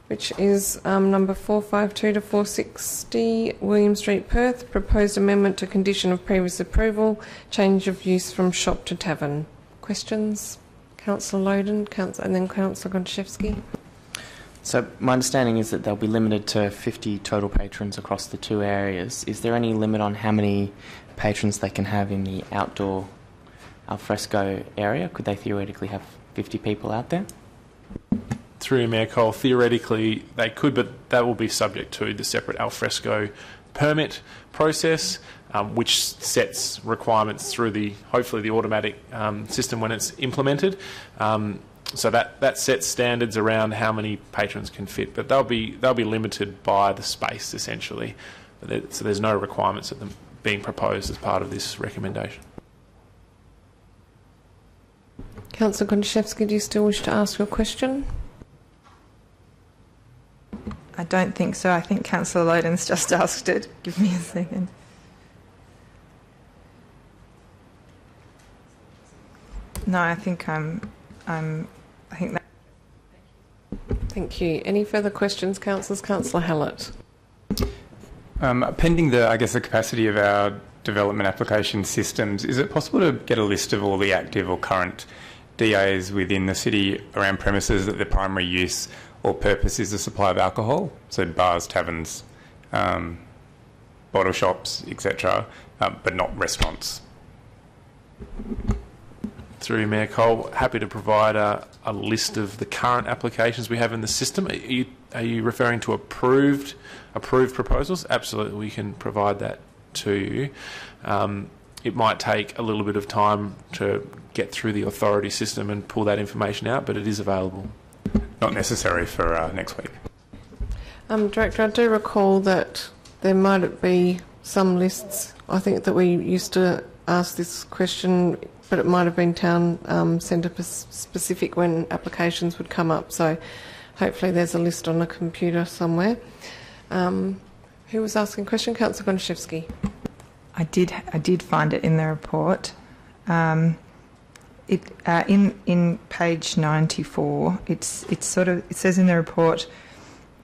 Speaker 1: which is number 452 to 460, William Street, Perth. Proposed amendment to condition of previous approval, change of use from shop to tavern. Questions? Councillor Loden, and then Councillor Gontaszewski.
Speaker 5: So my understanding is that they'll be limited to 50 total patrons across the 2 areas. Is there any limit on how many patrons they can have in the outdoor alfresco area? Could they theoretically have 50 people out there?
Speaker 4: Through you, Mayor Cole, theoretically they could, but that will be subject to the separate alfresco permit process, which sets requirements through hopefully the automatic system when it's implemented. So that sets standards around how many patrons can fit, but they'll be limited by the space essentially. So there's no requirements of them being proposed as part of this recommendation.
Speaker 1: Councillor Gontaszewski, do you still wish to ask your question?
Speaker 7: I don't think so. I think Councillor Loden's just asked it. Give me a second. No, I think I think that.
Speaker 1: Thank you. Any further questions, councillors? Councillor Hallett.
Speaker 9: Pending the capacity of our development application systems, is it possible to get a list of all the active or current DAs within the city around premises that their primary use or purpose is the supply of alcohol? So bars, taverns, bottle shops, etc., but not restaurants.
Speaker 4: Through Mayor Cole, happy to provide a list of the current applications we have in the system. Are you referring to approved proposals? Absolutely, we can provide that to you. It might take a little bit of time to get through the authority system and pull that information out, but it is available.
Speaker 9: Not necessary for next week.
Speaker 1: Director, I do recall that there might be some lists. I think that we used to ask this question, but it might have been town centre specific when applications would come up. So hopefully there's a list on a computer somewhere. Who was asking a question? Councillor Gontaszewski.
Speaker 7: I did find it in the report. In page 94, it says in the report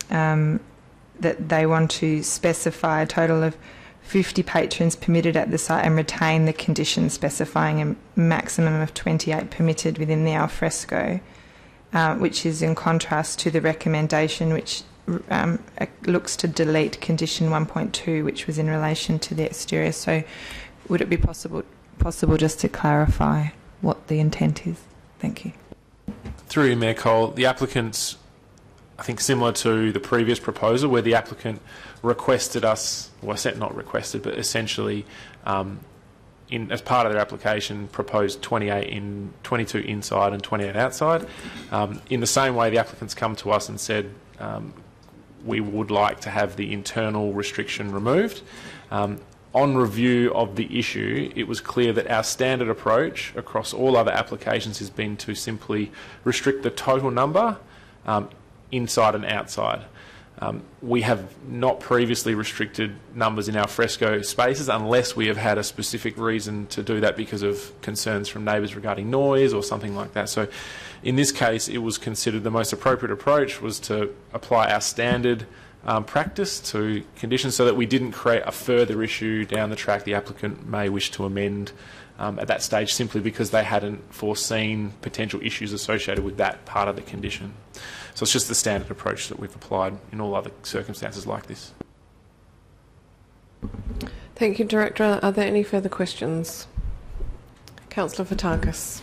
Speaker 7: that they want to specify a total of 50 patrons permitted at the site and retain the conditions specifying a maximum of 28 permitted within the alfresco, which is in contrast to the recommendation which looks to delete condition 1.2, which was in relation to the exterior. So would it be possible just to clarify what the intent is? Thank you.
Speaker 4: Through you, Mayor Cole, the applicants, I think similar to the previous proposal where the applicant requested us, well, not requested, but essentially as part of their application proposed 22 inside and 28 outside. In the same way, the applicants come to us and said we would like to have the internal restriction removed. On review of the issue, it was clear that our standard approach across all other applications has been to simply restrict the total number inside and outside. We have not previously restricted numbers in our fresco spaces unless we have had a specific reason to do that because of concerns from neighbours regarding noise or something like that. So in this case, it was considered the most appropriate approach was to apply our standard practice to conditions so that we didn't create a further issue down the track the applicant may wish to amend at that stage simply because they hadn't foreseen potential issues associated with that part of the condition. So it's just the standard approach that we've applied in all other circumstances like this.
Speaker 1: Thank you, Director. Are there any further questions? Councillor Fotakis.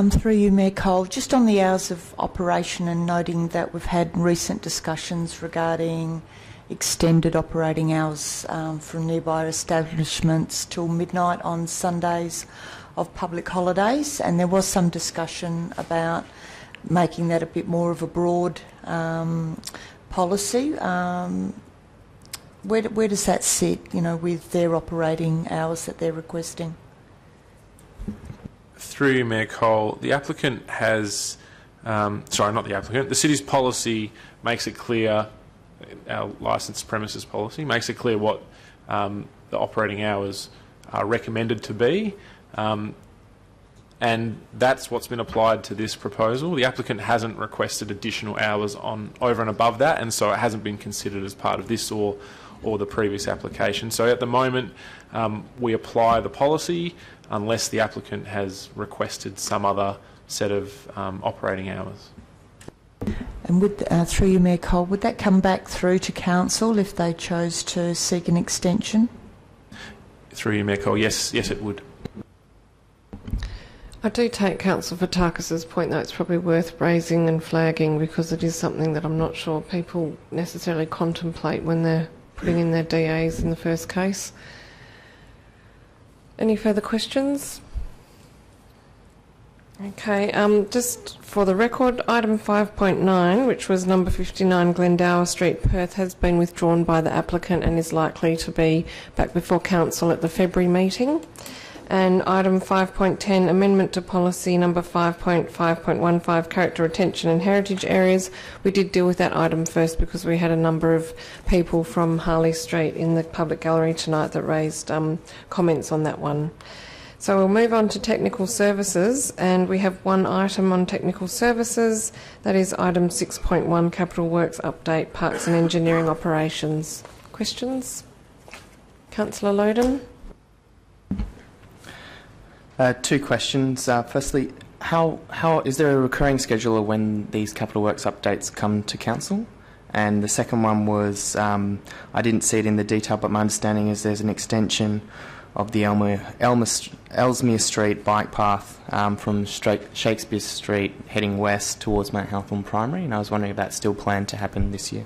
Speaker 8: Through you, Mayor Cole, just on the hours of operation and noting that we've had recent discussions regarding extended operating hours from nearby establishments till midnight on Sundays of public holidays, and there was some discussion about making that a bit more of a broad policy. Where does that sit, with their operating hours that they're requesting?
Speaker 4: Through you, Mayor Cole, the applicant has, not the applicant, the city's policy makes it clear, our licensed premises policy makes it clear what the operating hours are recommended to be, and that's what's been applied to this proposal. The applicant hasn't requested additional hours on over and above that, and so it hasn't been considered as part of this or the previous application. So at the moment, we apply the policy unless the applicant has requested some other set of operating hours.
Speaker 8: And through you, Mayor Cole, would that come back through to council if they chose to seek an extension?
Speaker 4: Through you, Mayor Cole, yes, it would.
Speaker 1: I do take Councillor Fotakis's point, though it's probably worth raising and flagging, because it is something that I'm not sure people necessarily contemplate when they're putting in their DAs in the first case. Any further questions? Okay, just for the record, item 5.9, which was number 59 Glendower Street, Perth, has been withdrawn by the applicant and is likely to be back before council at the February meeting. And item 5.10, amendment to policy number 5.5.15, character retention and heritage areas. We did deal with that item first because we had a number of people from Harley Street in the public gallery tonight that raised comments on that one. So we'll move on to technical services, and we have one item on technical services. That is item 6.1, capital works update, parks and engineering operations. Questions? Councillor Loden.
Speaker 5: Two questions. Firstly, how is there a recurring schedule of when these capital works updates come to council? And the second one was, I didn't see it in the detail, but my understanding is there's an extension of the Ellesmere Street bike path from Shakespeare Street heading west towards Mount Halthorne Primary, and I was wondering if that's still planned to happen this year.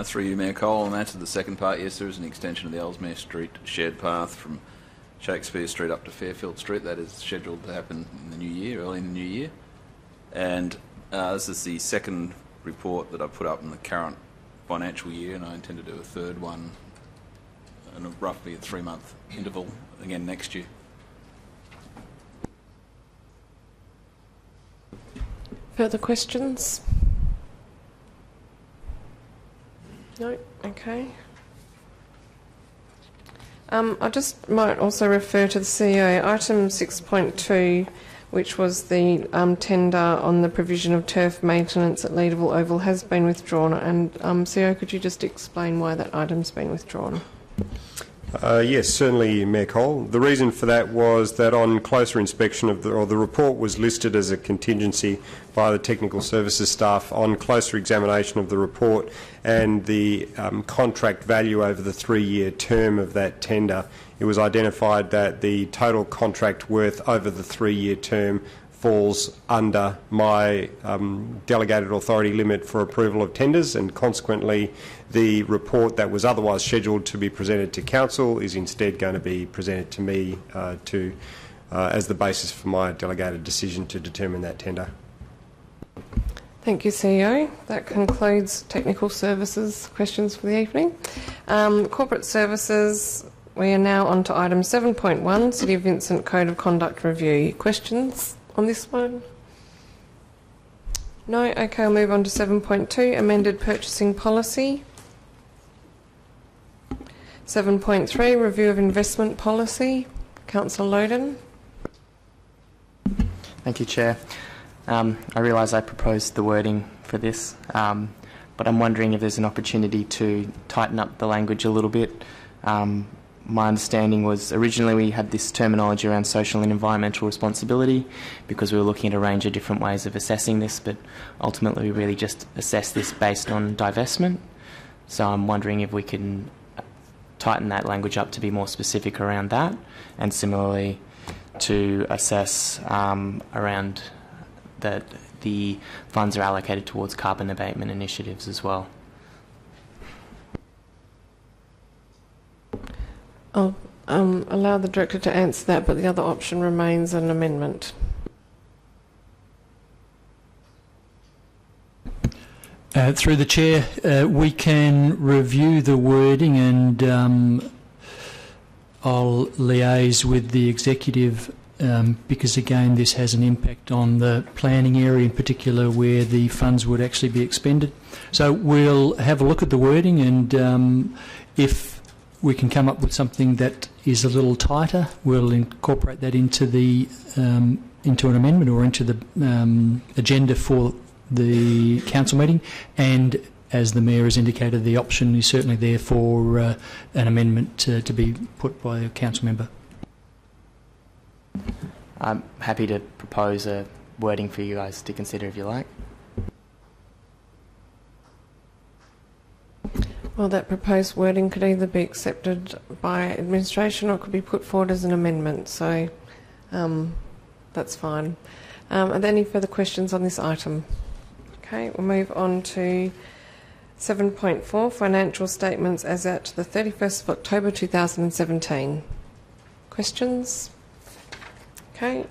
Speaker 10: Through you, Mayor Cole, and answer the second part, yes, there is an extension of the Ellesmere Street shared path from Shakespeare Street up to Fairfield Street. That is scheduled to happen in the new year, early in the new year. And this is the second report that I put up in the current financial year, and I intend to do a third one in roughly a 3-month interval again next year.
Speaker 1: Further questions? No? Okay. I just might also refer to the CEO. Item 6.2, which was the tender on the provision of turf maintenance at Leederville Oval, has been withdrawn. And CEO, could you just explain why that item's been withdrawn?
Speaker 2: Yes, certainly, Mayor Cole. The reason for that was that on closer inspection of the report was listed as a contingency by the technical services staff. On closer examination of the report and the contract value over the 3-year term of that tender, it was identified that the total contract worth over the 3-year term falls under my delegated authority limit for approval of tenders, and consequently the report that was otherwise scheduled to be presented to council is instead going to be presented to me as the basis for my delegated decision to determine that tender.
Speaker 1: Thank you, CEO. That concludes technical services questions for the evening. Corporate services, we are now on to item 7.1, City of Vincent Code of Conduct Review. Questions on this one? No? Okay, I'll move on to 7.2, amended purchasing policy. 7.3, review of investment policy. Councillor Loden.
Speaker 5: Thank you, Chair. I realise I proposed the wording for this, but I'm wondering if there's an opportunity to tighten up the language a little bit. My understanding was originally we had this terminology around social and environmental responsibility because we were looking at a range of different ways of assessing this, but ultimately we really just assess this based on divestment. So I'm wondering if we can tighten that language up to be more specific around that, and similarly to assess around that the funds are allocated towards carbon abatement initiatives as well.
Speaker 1: I'll allow the Director to answer that, but the other option remains an amendment.
Speaker 11: Through the Chair, we can review the wording and I'll liaise with the Executive because, again, this has an impact on the planning area in particular where the funds would actually be expended. So we'll have a look at the wording and if we can come up with something that is a little tighter, we'll incorporate that into the into an amendment or into the agenda for the council meeting, and as the Mayor has indicated, the option is certainly there for an amendment to be put by a council member.
Speaker 5: I'm happy to propose a wording for you guys to consider if you like.
Speaker 1: Well, that proposed wording could either be accepted by administration or could be put forward as an amendment, so that's fine. Are there any further questions on this item? Okay, we'll move on to 7.4, financial statements as at the 31st of October 2017. Questions? Okay.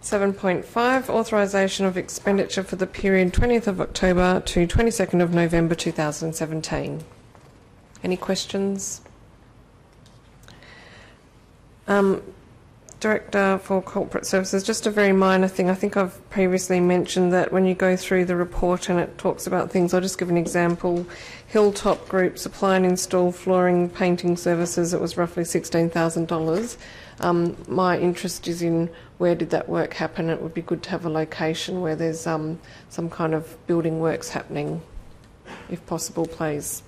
Speaker 1: 7.5, authorisation of expenditure for the period 20th of October to 22nd of November 2017. Any questions? Director for Corporate Services, just a very minor thing. I think I've previously mentioned that when you go through the report and it talks about things, I'll just give an example. Hilltop Group supply and install flooring painting services, it was roughly $16,000. My interest is in where did that work happen. It would be good to have a location where there's some kind of building works happening, if possible, please.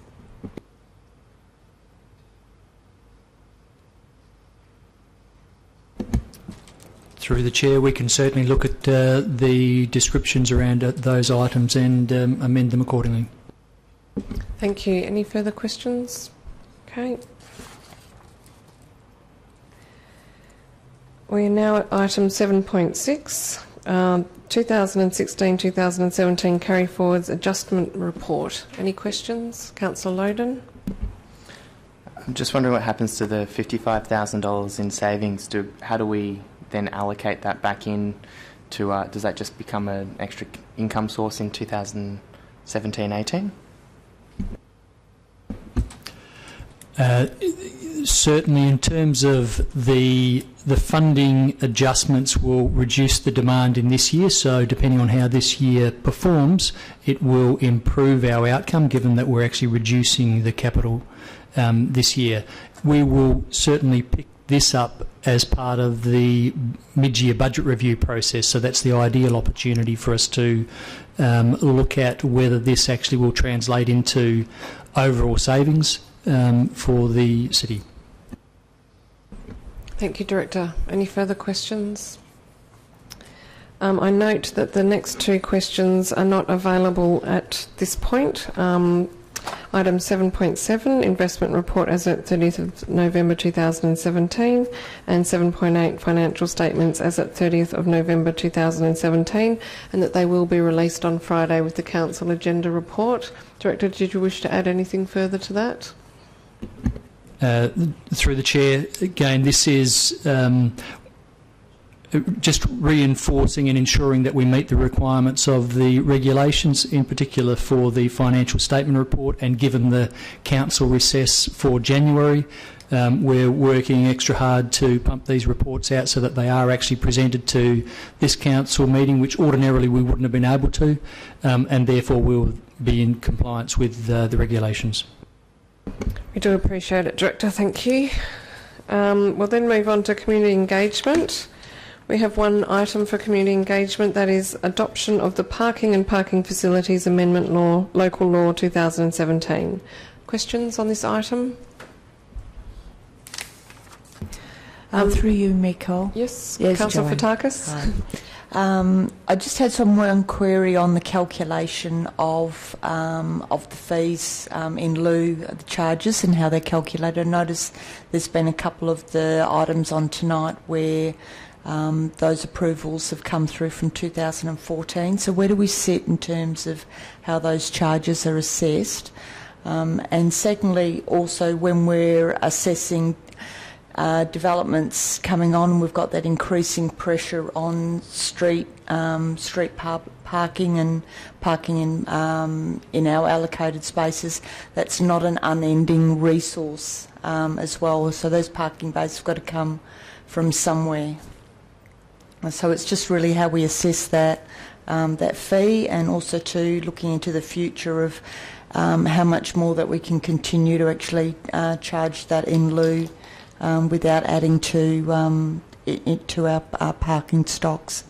Speaker 11: Through the Chair, we can certainly look at the descriptions around those items and amend them accordingly.
Speaker 1: Thank you. Any further questions? Okay. We are now at item 7.6, 2016-2017 carry forwards adjustment report. Any questions? Councillor Loden?
Speaker 5: I'm just wondering what happens to the $55,000 in savings. How do we then allocate that back in to, does that just become an extra income source in 2017-18?
Speaker 11: Certainly in terms of the funding adjustments will reduce the demand in this year, so depending on how this year performs, it will improve our outcome given that we're actually reducing the capital this year. We will certainly pick this up as part of the mid-year budget review process, so that's the ideal opportunity for us to look at whether this actually will translate into overall savings for the city.
Speaker 1: Thank you, Director. Any further questions? I note that the next two questions are not available at this point. Item 7.7, investment report as at 30th of November 2017, and 7.8, financial statements as at 30th of November 2017, and that they will be released on Friday with the Council agenda report. Director, did you wish to add anything further to that?
Speaker 11: Through the Chair, again, this is just reinforcing and ensuring that we meet the requirements of the regulations, in particular for the financial statement report, and given the council recess for January, we're working extra hard to pump these reports out so that they are actually presented to this council meeting, which ordinarily we wouldn't have been able to, and therefore we'll be in compliance with the regulations.
Speaker 1: We do appreciate it, Director. Thank you. We'll then move on to community engagement. We have one item for community engagement, that is adoption of the Parking and Parking Facilities Amendment Law, Local Law 2017. Questions on this item?
Speaker 8: Through you, Nicole.
Speaker 1: Yes,
Speaker 8: yes,
Speaker 1: Councillor Fotakis.
Speaker 8: I just had some one query on the calculation of the fees in lieu of the charges and how they're calculated. I noticed there's been a couple of the items on tonight where those approvals have come through from 2014. So where do we sit in terms of how those charges are assessed? And secondly, also when we're assessing developments coming on. We've got that increasing pressure on street parking and parking in our allocated spaces. That's not an unending resource as well. So those parking bays have got to come from somewhere. So it's just really how we assess that fee, and also to looking into the future of how much more that we can continue to actually charge that in lieu without adding to our parking stocks.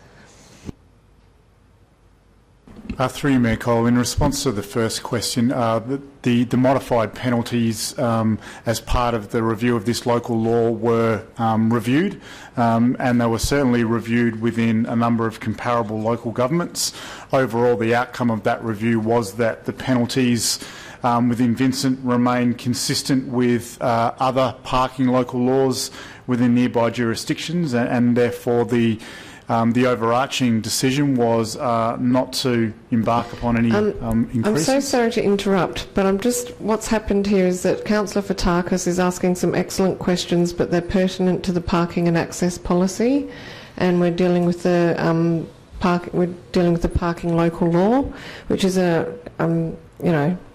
Speaker 12: Through you, Mayor Cole, in response to the first question, the modified penalties as part of the review of this local law were reviewed, and they were certainly reviewed within a number of comparable local governments. Overall, the outcome of that review was that the penalties within Vincent remain consistent with other parking local laws within nearby jurisdictions, and therefore the overarching decision was not to embark upon any increases.
Speaker 1: I'm so sorry to interrupt, but what's happened here is that Councillor Fotakis is asking some excellent questions, but they're pertinent to the parking and access policy, and we're dealing with the parking local law, which is a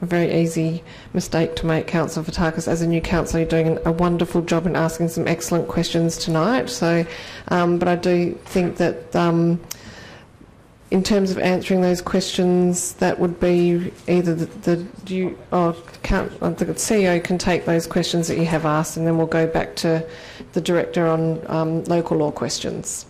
Speaker 1: very easy mistake to make. Councillor Fotakis, as a new councillor, you're doing a wonderful job in asking some excellent questions tonight. So, but I do think that in terms of answering those questions, that would be either the CEO can take those questions that you have asked, and then we'll go back to the Director on local law questions.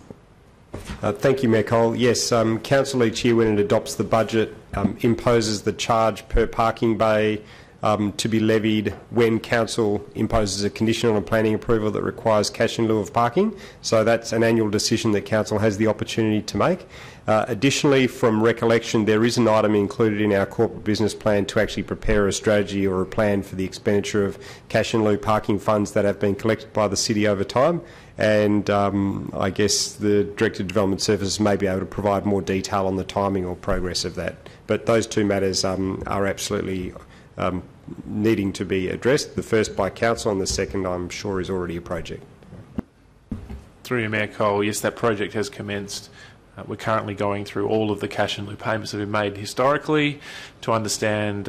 Speaker 2: Thank you, Mayor Cole. Yes, Council each year, when it adopts the budget, imposes the charge per parking bay to be levied when Council imposes a condition on a planning approval that requires cash in lieu of parking. So that's an annual decision that Council has the opportunity to make. Additionally, from recollection, there is an item included in our corporate business plan to actually prepare a strategy or a plan for the expenditure of cash in lieu parking funds that have been collected by the city over time. And I guess the Director of Development Services may be able to provide more detail on the timing or progress of that. But those two matters are absolutely needing to be addressed. The first by Council, and the second, I'm sure, is already a project.
Speaker 4: Through you, Mayor Cole, yes, that project has commenced. We're currently going through all of the cash in lieu payments that have been made historically to understand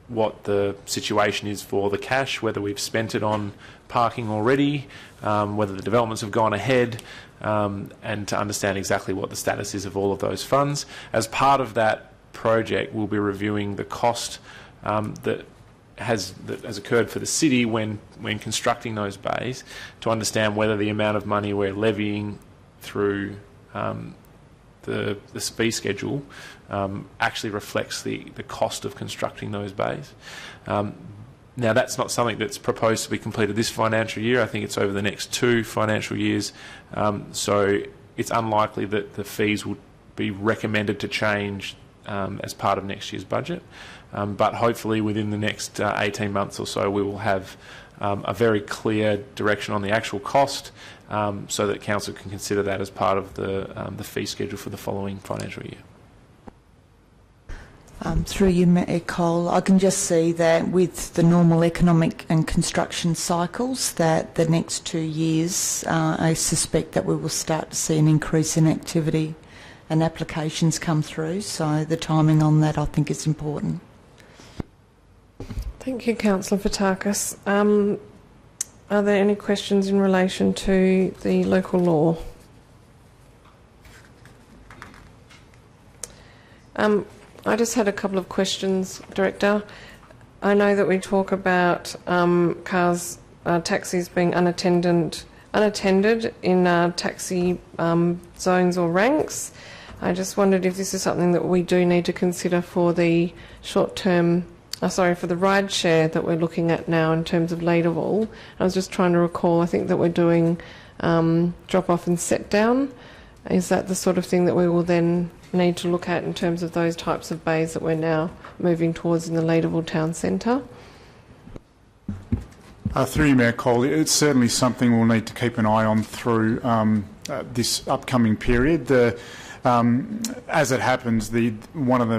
Speaker 4: what the situation is for the cash, whether we've spent it on parking already, whether the developments have gone ahead, and to understand exactly what the status is of all of those funds. As part of that project, we'll be reviewing the cost that has occurred for the city when constructing those bays, to understand whether the amount of money we're levying through the fee schedule actually reflects the cost of constructing those bays. Now, that's not something that's proposed to be completed this financial year. I think it's over the next 2 financial years. So it's unlikely that the fees would be recommended to change as part of next year's budget. But hopefully within the next 18 months or so, we will have a very clear direction on the actual cost, so that Council can consider that as part of the fee schedule for the following financial year.
Speaker 8: Through you, Mayor Cole, I can just see that with the normal economic and construction cycles, that the next 2 years, I suspect that we will start to see an increase in activity and applications come through. So the timing on that, I think, is important.
Speaker 1: Thank you, Councillor Fotakis. Are there any questions in relation to the local law? I just had a couple of questions, Director. I know that we talk about taxis being unattended in taxi zones or ranks. I just wondered if this is something that we do need to consider for the short-term, for the ride share that we're looking at now in terms of Leaderville. I was just trying to recall, I think that we're doing drop-off and set-down. Is that the sort of thing that we will then need to look at in terms of those types of bays that we're now moving towards in the Leaderville town centre?
Speaker 12: Through you, Mayor Cole, it's certainly something we'll need to keep an eye on through this upcoming period. As it happens, one of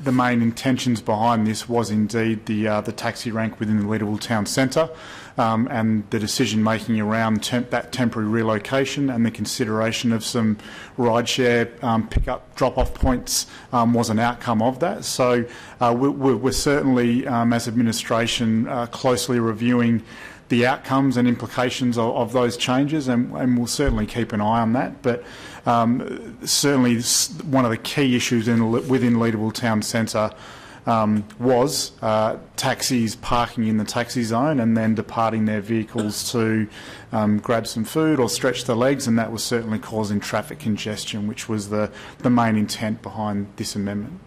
Speaker 12: the main intentions behind this was indeed the taxi rank within the Leederville town centre, and the decision making around that temporary relocation and the consideration of some rideshare pick-up drop-off points was an outcome of that. So we're certainly, as administration, closely reviewing the outcomes and implications of those changes, and we'll certainly keep an eye on that. But certainly one of the key issues within Leederville town centre was taxis parking in the taxi zone and then departing their vehicles to grab some food or stretch their legs, and that was certainly causing traffic congestion, which was the main intent behind this amendment.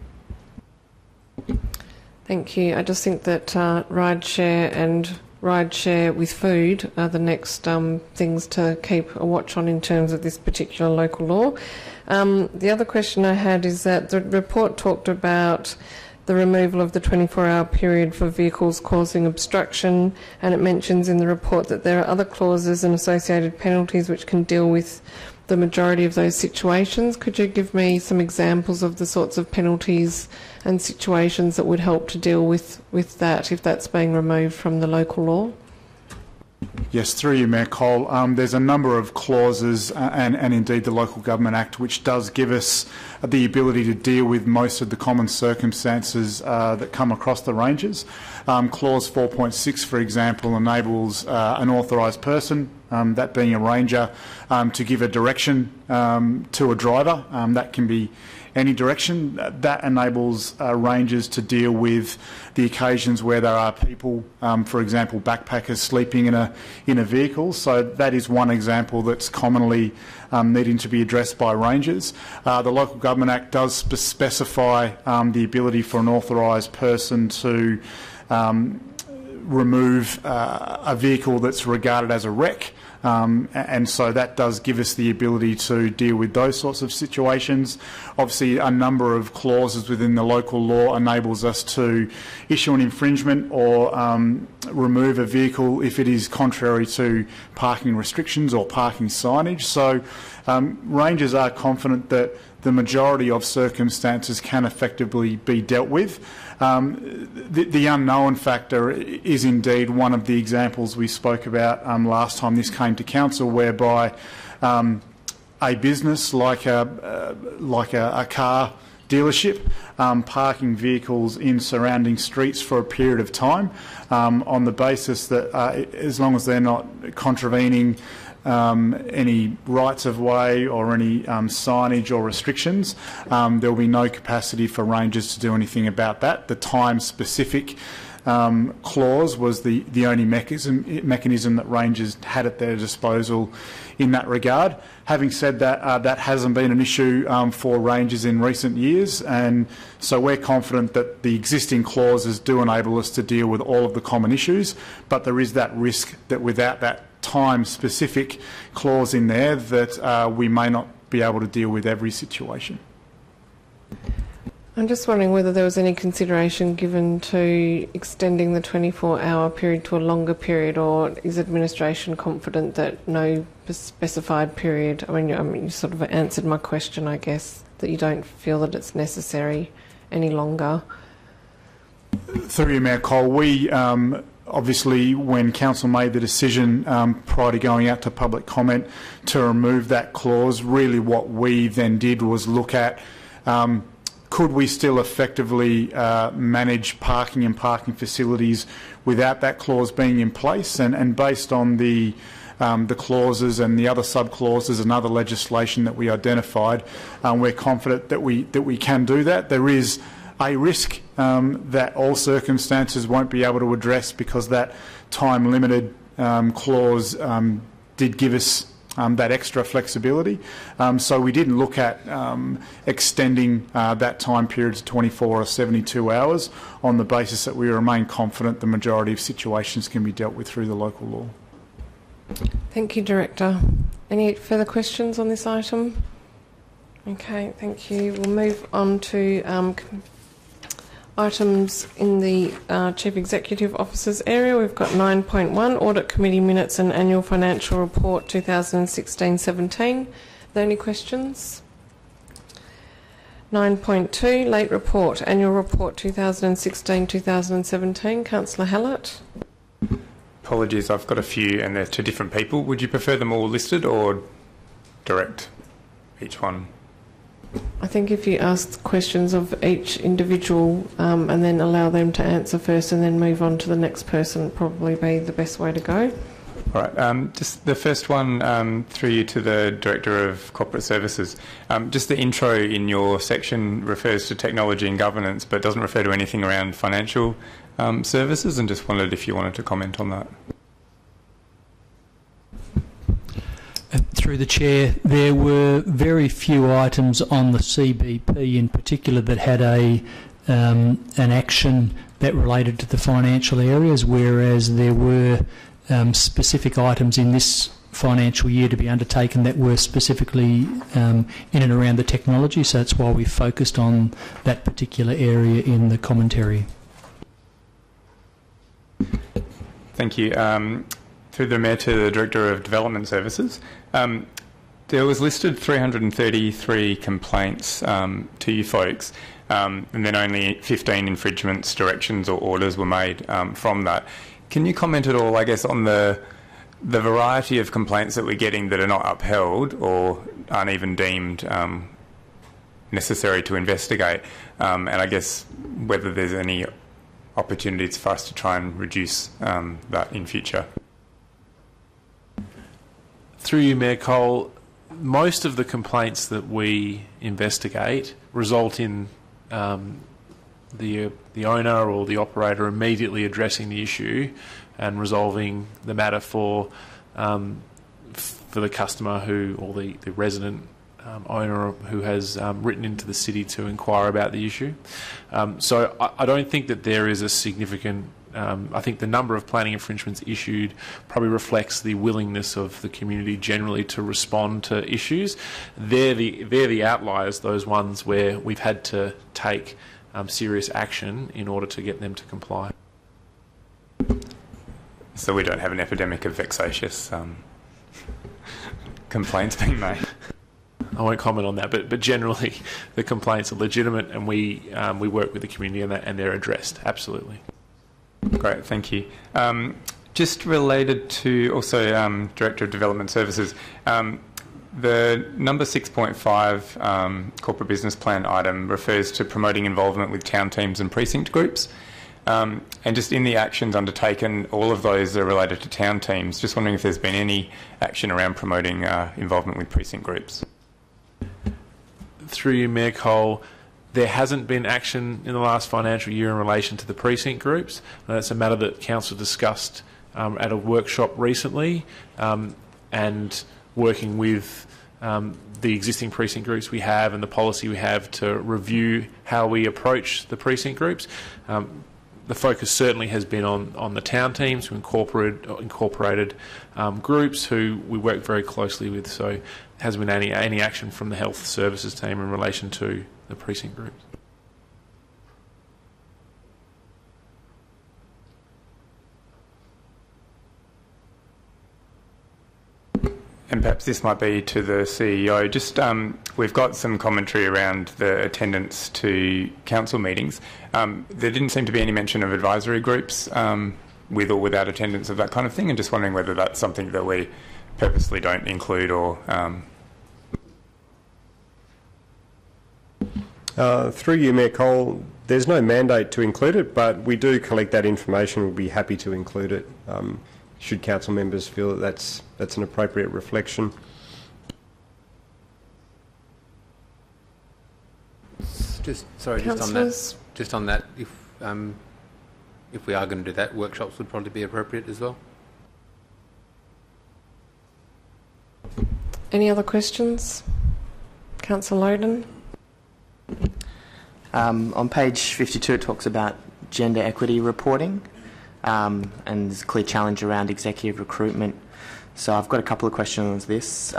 Speaker 1: Thank you. I just think that rideshare and rideshare with food are the next things to keep a watch on in terms of this particular local law. The other question I had is that the report talked about the removal of the 24-hour period for vehicles causing obstruction, and it mentions in the report that there are other clauses and associated penalties which can deal with the majority of those situations. Could you give me some examples of the sorts of penalties and situations that would help to deal with that if that's being removed from the local law?
Speaker 12: Yes, through you, Mayor Cole. There's a number of clauses and indeed the Local Government Act which does give us the ability to deal with most of the common circumstances that come across the ranges. Clause 4.6, for example, enables an authorised person, that being a ranger, to give a direction to a driver. That can be any direction. That enables rangers to deal with the occasions where there are people, for example, backpackers sleeping in a vehicle. So that is one example that's commonly needing to be addressed by rangers. The Local Government Act does specify the ability for an authorised person to remove a vehicle that's regarded as a wreck. And so that does give us the ability to deal with those sorts of situations. Obviously, a number of clauses within the local law enables us to issue an infringement or remove a vehicle if it is contrary to parking restrictions or parking signage. So rangers are confident that the majority of circumstances can effectively be dealt with. The unknown factor is indeed one of the examples we spoke about last time this came to council, whereby a business like a car dealership parking vehicles in surrounding streets for a period of time on the basis that as long as they're not contravening any rights of way or any signage or restrictions, there will be no capacity for rangers to do anything about that. The time-specific clause was the only mechanism that rangers had at their disposal in that regard. Having said that, that hasn't been an issue for rangers in recent years, and so we're confident that the existing clauses do enable us to deal with all of the common issues, but there is that risk that without that time-specific clause in there that we may not be able to deal with every situation.
Speaker 1: I'm just wondering whether there was any consideration given to extending the 24-hour period to a longer period, or is administration confident that no specified period? I mean, you sort of answered my question, I guess, that you don't feel that it's necessary any longer.
Speaker 12: Through you, Mayor Cole, we obviously, when council made the decision prior to going out to public comment to remove that clause, really what we then did was look at could we still effectively manage parking and parking facilities without that clause being in place, and based on the clauses and the other sub-clauses and other legislation that we identified, we're confident that we can do that. There is a risk that all circumstances won't be able to address, because that time-limited clause did give us that extra flexibility. So we didn't look at extending that time period to 24 or 72 hours on the basis that we remain confident the majority of situations can be dealt with through the local law.
Speaker 1: Thank you, Director. Any further questions on this item? Okay, thank you. We'll move on to items in the Chief Executive Officer's area. We've got 9.1, Audit Committee Minutes and Annual Financial Report 2016-17. Are there any questions? 9.2, late report, annual report 2016-2017. Councillor Hallett.
Speaker 9: Apologies, I've got a few and they're to different people. Would you prefer them all listed or direct each one?
Speaker 1: I think if you ask questions of each individual and then allow them to answer first and then move on to the next person would probably be the best way to go.
Speaker 9: All right. Just the first one, through you to the Director of Corporate Services. Just the intro in your section refers to technology and governance, but doesn't refer to anything around financial services, and just wondered if you wanted to comment on that.
Speaker 11: Through the Chair, there were very few items on the CBP in particular that had an action that related to the financial areas, whereas there were specific items in this financial year to be undertaken that were specifically in and around the technology, so that's why we focused on that particular area in the commentary.
Speaker 9: Thank you. Through the Mayor to the Director of Development Services. There was listed 333 complaints to you folks, and then only 15 infringements, directions or orders were made from that. Can you comment at all, I guess, on the variety of complaints that we're getting that are not upheld or aren't even deemed necessary to investigate, and I guess whether there's any opportunities for us to try and reduce that in future?
Speaker 4: Through you, Mayor Cole, most of the complaints that we investigate result in the owner or the operator immediately addressing the issue and resolving the matter for the customer or the resident owner who has written into the city to inquire about the issue. So I don't think that there is a significant I think the number of planning infringements issued probably reflects the willingness of the community generally to respond to issues. They're the outliers, those ones where we've had to take serious action in order to get them to comply.
Speaker 9: So we don't have an epidemic of vexatious complaints being made?
Speaker 4: I won't comment on that, but generally the complaints are legitimate and we work with the community and they're addressed, absolutely.
Speaker 9: Great, thank you. Just related to also Director of Development Services, the number 6.5 corporate business plan item refers to promoting involvement with town teams and precinct groups. And just in the actions undertaken, all of those are related to town teams. Just wondering if there's been any action around promoting involvement with precinct groups.
Speaker 4: Through you, Mayor Cole, there hasn't been action in the last financial year in relation to the precinct groups. That's a matter that Council discussed at a workshop recently, and working with the existing precinct groups we have and the policy we have to review how we approach the precinct groups. The focus certainly has been on the town teams who incorporated groups who we work very closely with, so there hasn't been any action from the health services team in relation to the precinct groups.
Speaker 9: And perhaps this might be to the CEO. Just we've got some commentary around the attendance to council meetings. There didn't seem to be any mention of advisory groups with or without attendance of that kind of thing, and just wondering whether that's something that we purposely don't include or...
Speaker 2: Through you, Mayor Cole, there's no mandate to include it, but we do collect that information. We'll be happy to include it should council members feel that that's an appropriate reflection.
Speaker 3: Just on that, if we are going to do that, workshops would probably be appropriate as well.
Speaker 1: Any other questions? Councillor Loden.
Speaker 5: On page 52 it talks about gender equity reporting, and there's a clear challenge around executive recruitment. So I've got a couple of questions on this.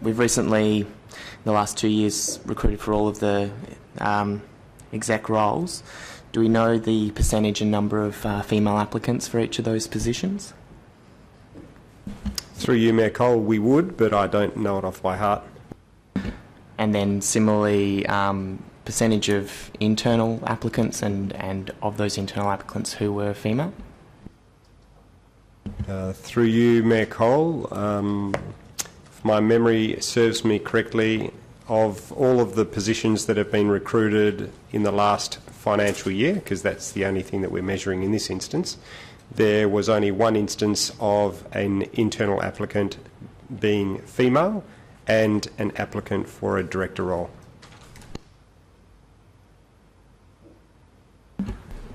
Speaker 5: We've recently, in the last 2 years, recruited for all of the exec roles. Do we know the percentage and number of female applicants for each of those positions?
Speaker 2: Through you, Mayor Cole, we would, but I don't know it off by heart.
Speaker 5: And then similarly, percentage of internal applicants and of those internal applicants who were female?
Speaker 2: Through you, Mayor Cole, if my memory serves me correctly, of all of the positions that have been recruited in the last financial year, because that's the only thing that we're measuring in this instance, there was only one instance of an internal applicant being female and an applicant for a director role.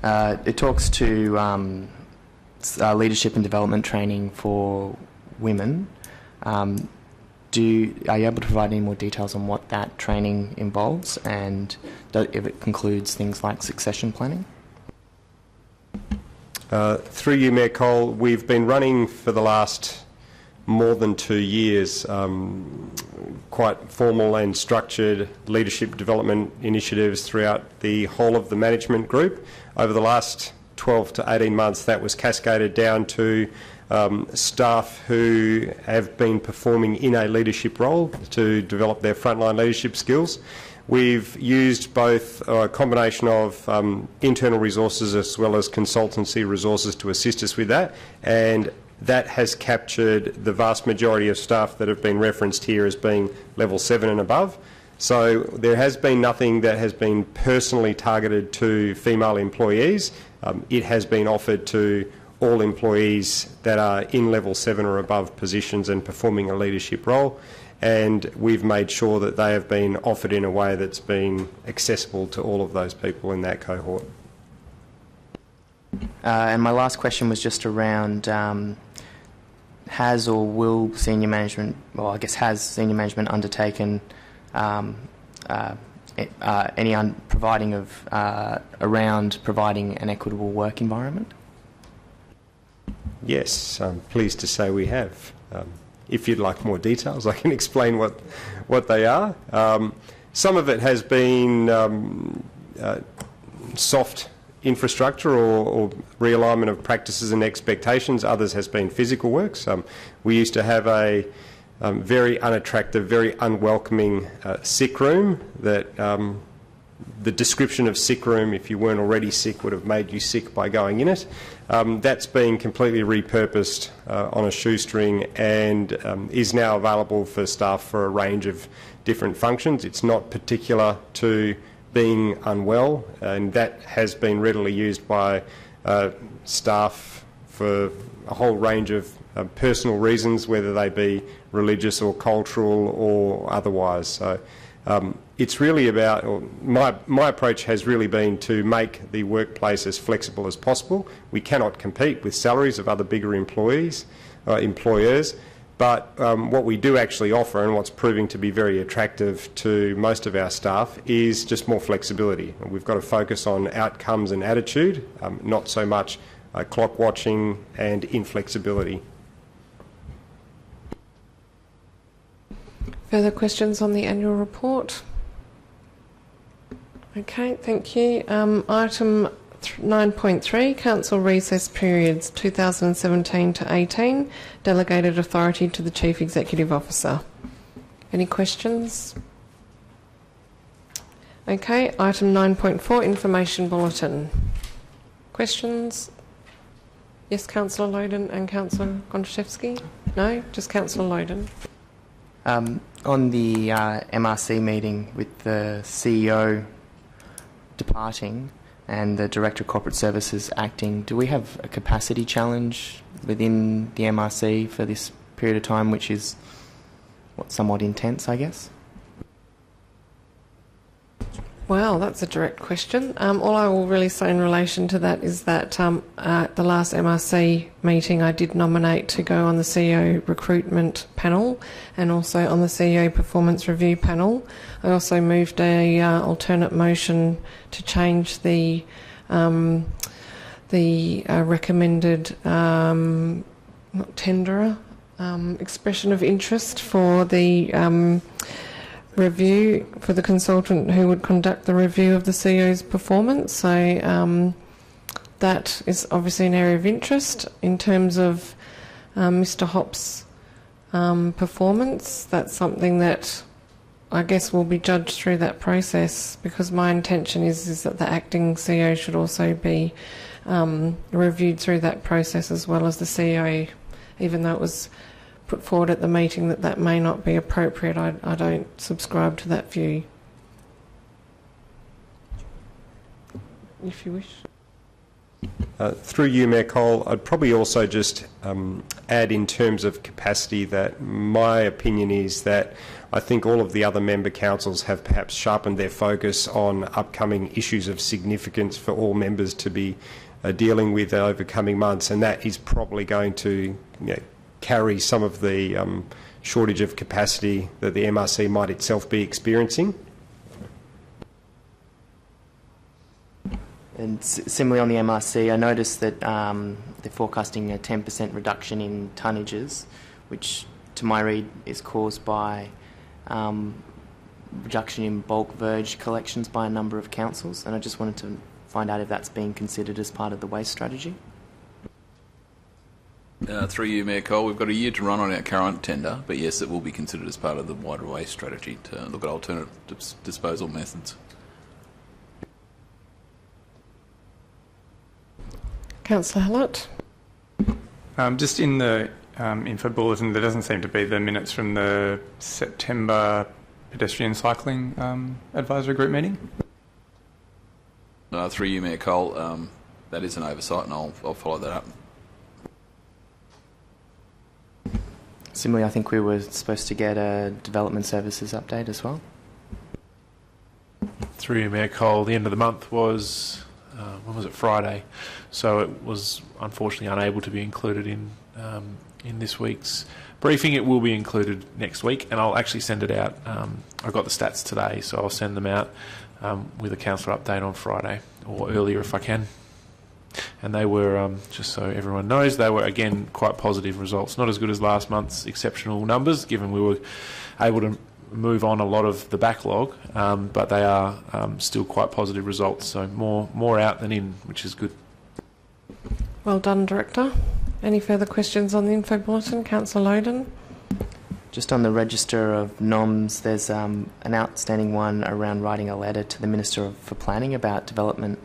Speaker 5: It talks to leadership and development training for women. Are you able to provide any more details on what that training involves and if it concludes things like succession planning?
Speaker 2: Through you, Mayor Cole, we've been running for the last more than 2 years quite formal and structured leadership development initiatives throughout the whole of the management group. Over the last 12 to 18 months, that was cascaded down to staff who have been performing in a leadership role to develop their frontline leadership skills. We've used both a combination of internal resources as well as consultancy resources to assist us with that, and that has captured the vast majority of staff that have been referenced here as being level 7 and above. So there has been nothing that has been personally targeted to female employees. It has been offered to all employees that are in level 7 or above positions and performing a leadership role, and we've made sure that they have been offered in a way that's been accessible to all of those people in that cohort.
Speaker 5: And my last question was just around has or will senior management, well, I guess has senior management undertaken any providing of around providing an equitable work environment?
Speaker 2: Yes, I'm pleased to say we have. If you'd like more details, I can explain what they are. Some of it has been soft infrastructure or realignment of practices and expectations. Others has been physical works. We used to have a very unattractive, very unwelcoming sick room that the description of sick room, if you weren't already sick, would have made you sick by going in it. That's been completely repurposed on a shoestring and is now available for staff for a range of different functions. It's not particular to being unwell, and that has been readily used by staff for a whole range of personal reasons, whether they be religious or cultural or otherwise. So it's really about, or my approach has really been to make the workplace as flexible as possible. We cannot compete with salaries of other bigger employers, but what we do actually offer, and what's proving to be very attractive to most of our staff, is just more flexibility. We've got to focus on outcomes and attitude, not so much clock watching and inflexibility.
Speaker 1: Further questions on the annual report? Okay, thank you. Item 9.3, Council Recess Periods 2017 to 18, Delegated Authority to the Chief Executive Officer. Any questions? Okay, item 9.4, Information Bulletin. Questions? Yes, Councillor Loden and Councillor Gontaszewski? No, just Councillor Loden.
Speaker 5: On the MRC meeting with the CEO departing and the Director of Corporate Services acting, do we have a capacity challenge within the MRC for this period of time, which is somewhat intense, I guess?
Speaker 1: Well, that's a direct question. All I will really say in relation to that is that at the last MRC meeting I did nominate to go on the CEO recruitment panel and also on the CEO performance review panel. I also moved a alternate motion to change the recommended tenderer expression of interest for the review for the consultant who would conduct the review of the CEO's performance. So that is obviously an area of interest. In terms of Mr. Hopp's performance, that's something that I guess will be judged through that process, because my intention is that the acting CEO should also be reviewed through that process as well as the CEO, even though it was put forward at the meeting that may not be appropriate. I don't subscribe to that view. If you wish.
Speaker 2: Through you, Mayor Cole, I'd probably also just add in terms of capacity that my opinion is that I think all of the other member councils have perhaps sharpened their focus on upcoming issues of significance for all members to be dealing with over coming months, and that is probably going to carry some of the shortage of capacity that the MRC might itself be experiencing.
Speaker 5: And similarly on the MRC, I noticed that they're forecasting a 10% reduction in tonnages, which to my read is caused by reduction in bulk verge collections by a number of councils, and I just wanted to find out if that's being considered as part of the waste strategy.
Speaker 10: Through you, Mayor Cole, we've got a year to run on our current tender, but yes, it will be considered as part of the wider waste strategy to look at alternative disposal methods.
Speaker 1: Councillor Hallett.
Speaker 9: Just in the info bulletin, there doesn't seem to be the minutes from the September pedestrian cycling advisory group meeting.
Speaker 10: Through you, Mayor Cole, that is an oversight, and I'll follow that up.
Speaker 5: Similarly, I think we were supposed to get a development services update as well.
Speaker 4: Through you, Mayor Cole, the end of the month was, when was it, Friday? So it was unfortunately unable to be included in this week's briefing. It will be included next week, and I'll actually send it out. I got the stats today, so I'll send them out with a councillor update on Friday, or earlier if I can. And they were, just so everyone knows, they were again quite positive results. Not as good as last month's exceptional numbers, given we were able to move on a lot of the backlog, but they are still quite positive results. So more out than in, which is good.
Speaker 1: Well done, Director. Any further questions on the info bulletin? Councillor Loden.
Speaker 5: Just on the register of noms, there's an outstanding one around writing a letter to the Minister for Planning about development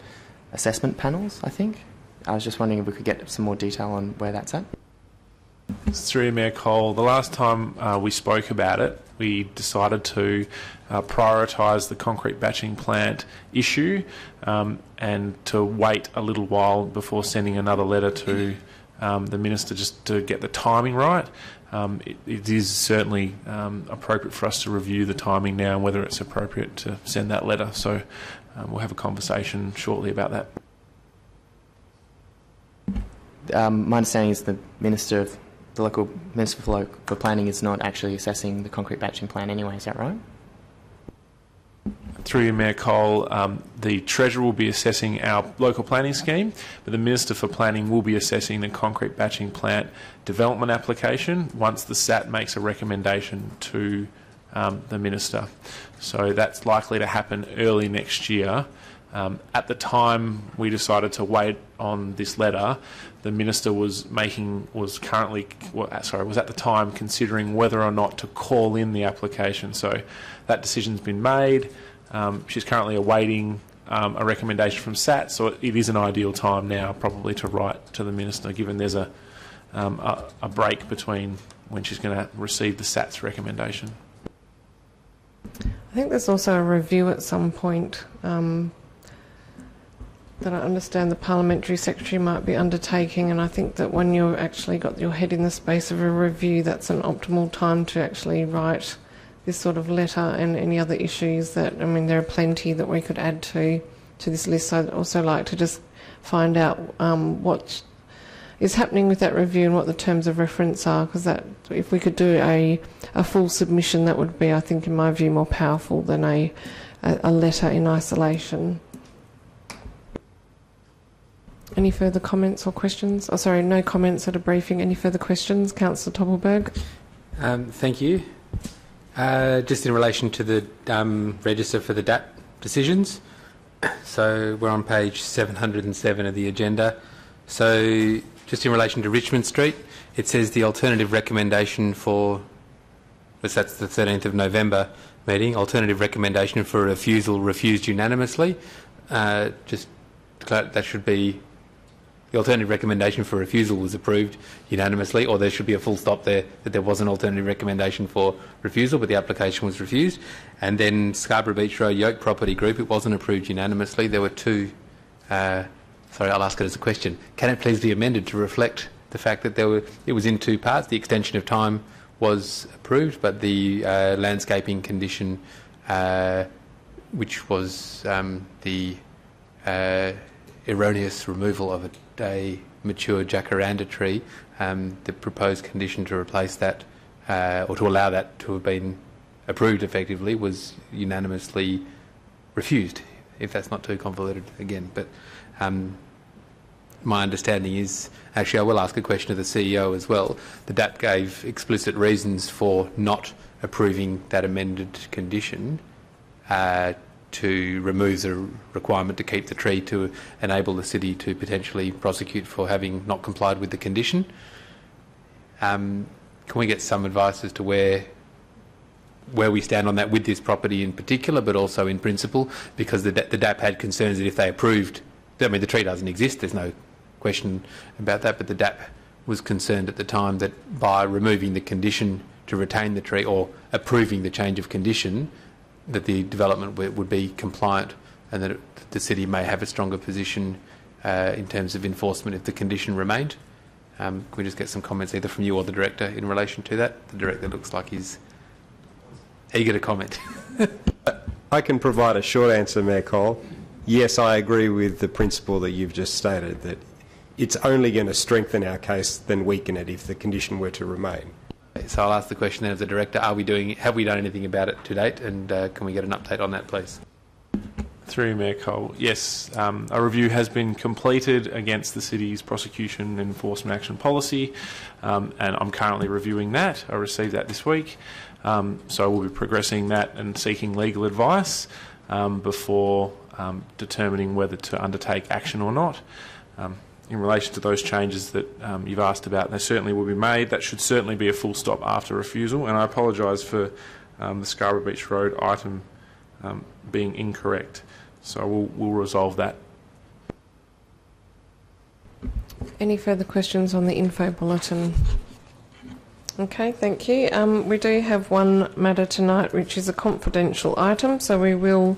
Speaker 5: assessment panels, I think. I was just wondering if we could get some more detail on where that's at.
Speaker 4: Through Mayor Cole, the last time we spoke about it, we decided to prioritise the concrete batching plant issue and to wait a little while before sending another letter to the Minister just to get the timing right. It is certainly appropriate for us to review the timing now and whether it's appropriate to send that letter. So we'll have a conversation shortly about that.
Speaker 5: My understanding is the local Minister for Planning is not actually assessing the concrete batching plan anyway, is that right?
Speaker 4: Through you, Mayor Cole, the Treasurer will be assessing our local planning scheme, but the Minister for Planning will be assessing the concrete batching plant development application once the SAT makes a recommendation to the Minister. So that's likely to happen early next year. At the time we decided to wait on this letter, the Minister was at the time considering whether or not to call in the application. So that decision's been made. She's currently awaiting a recommendation from SAT, so it is an ideal time now probably to write to the Minister, given there's a break between when she's going to receive the SAT's recommendation.
Speaker 1: I think there's also a review at some point that I understand the Parliamentary Secretary might be undertaking, and I think that when you've actually got your head in the space of a review, that's an optimal time to actually write this sort of letter and any other issues that, I mean, there are plenty that we could add to this list. So I'd also like to just find out what is happening with that review and what the terms of reference are, because that, if we could do a full submission, that would be, I think, in my view, more powerful than a letter in isolation. Any further comments or questions? Oh, sorry, no comments at a briefing. Any further questions? Councillor Toppelberg.
Speaker 3: Thank you. Just in relation to the register for the DAP decisions. So we're on page 707 of the agenda. So just in relation to Richmond Street, it says the alternative recommendation for that's the 13th of November meeting. Alternative recommendation for refusal refused unanimously. Just that should be the alternative recommendation for refusal was approved unanimously, or there should be a full stop there that there was an alternative recommendation for refusal, but the application was refused. And then Scarborough Beach Road Yoke Property Group, it wasn't approved unanimously. There were two. Sorry, I'll ask it as a question. Can it please be amended to reflect the fact that it was in two parts? The extension of time was approved, but the landscaping condition, which was the erroneous removal of a mature jacaranda tree, the proposed condition to replace that or to allow that to have been approved effectively was unanimously refused, if that's not too convoluted again. But my understanding is, actually I will ask a question of the CEO as well, the DAP gave explicit reasons for not approving that amended condition to remove the requirement to keep the tree to enable the city to potentially prosecute for having not complied with the condition. Can we get some advice as to where we stand on that with this property in particular, but also in principle? Because the DAP had concerns that if they approved, I mean, the tree doesn't exist, there's no question about that, but the DAP was concerned at the time that by removing the condition to retain the tree or approving the change of condition, that the development would be compliant and that the city may have a stronger position in terms of enforcement if the condition remained. Can we just get some comments either from you or the Director in relation to that? The Director looks like he's eager to comment.
Speaker 2: I can provide a short answer, Mayor Cole. Yes, I agree with the principle that you've just stated, that it's only going to strengthen our case than weaken it if the condition were to remain.
Speaker 3: So I'll ask the question then of the Director, have we done anything about it to date, and can we get an update on that, please?
Speaker 4: Through Mayor Cole, yes, a review has been completed against the City's prosecution and enforcement action policy, and I'm currently reviewing that. I received that this week, so we'll be progressing that and seeking legal advice before determining whether to undertake action or not. In relation to those changes that you've asked about, they certainly will be made. That should certainly be a full stop after refusal, and I apologise for the Scarborough Beach Road item being incorrect. So we'll resolve that.
Speaker 1: Any further questions on the info bulletin? Okay, thank you. We do have one matter tonight, which is a confidential item, so we will...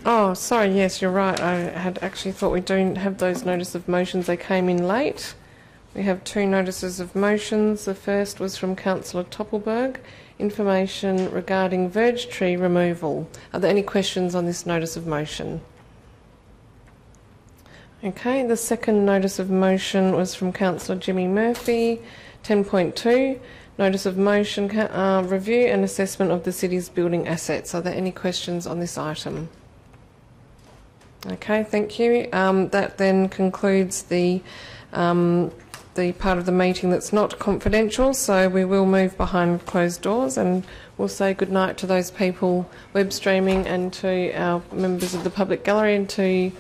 Speaker 1: Oh, sorry, yes, you're right. I had actually thought we don't have those notice of motions. They came in late. We have two notices of motions. The first was from Councillor Toppelberg, information regarding verge tree removal. Are there any questions on this notice of motion? Okay, the second notice of motion was from Councillor Jimmy Murphy, 10.2, notice of motion, review and assessment of the city's building assets. Are there any questions on this item? Okay, thank you. That then concludes the part of the meeting that's not confidential, so we will move behind closed doors, and we'll say good night to those people web streaming and to our members of the public gallery and to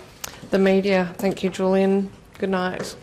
Speaker 1: the media. Thank you, Julian. Good night.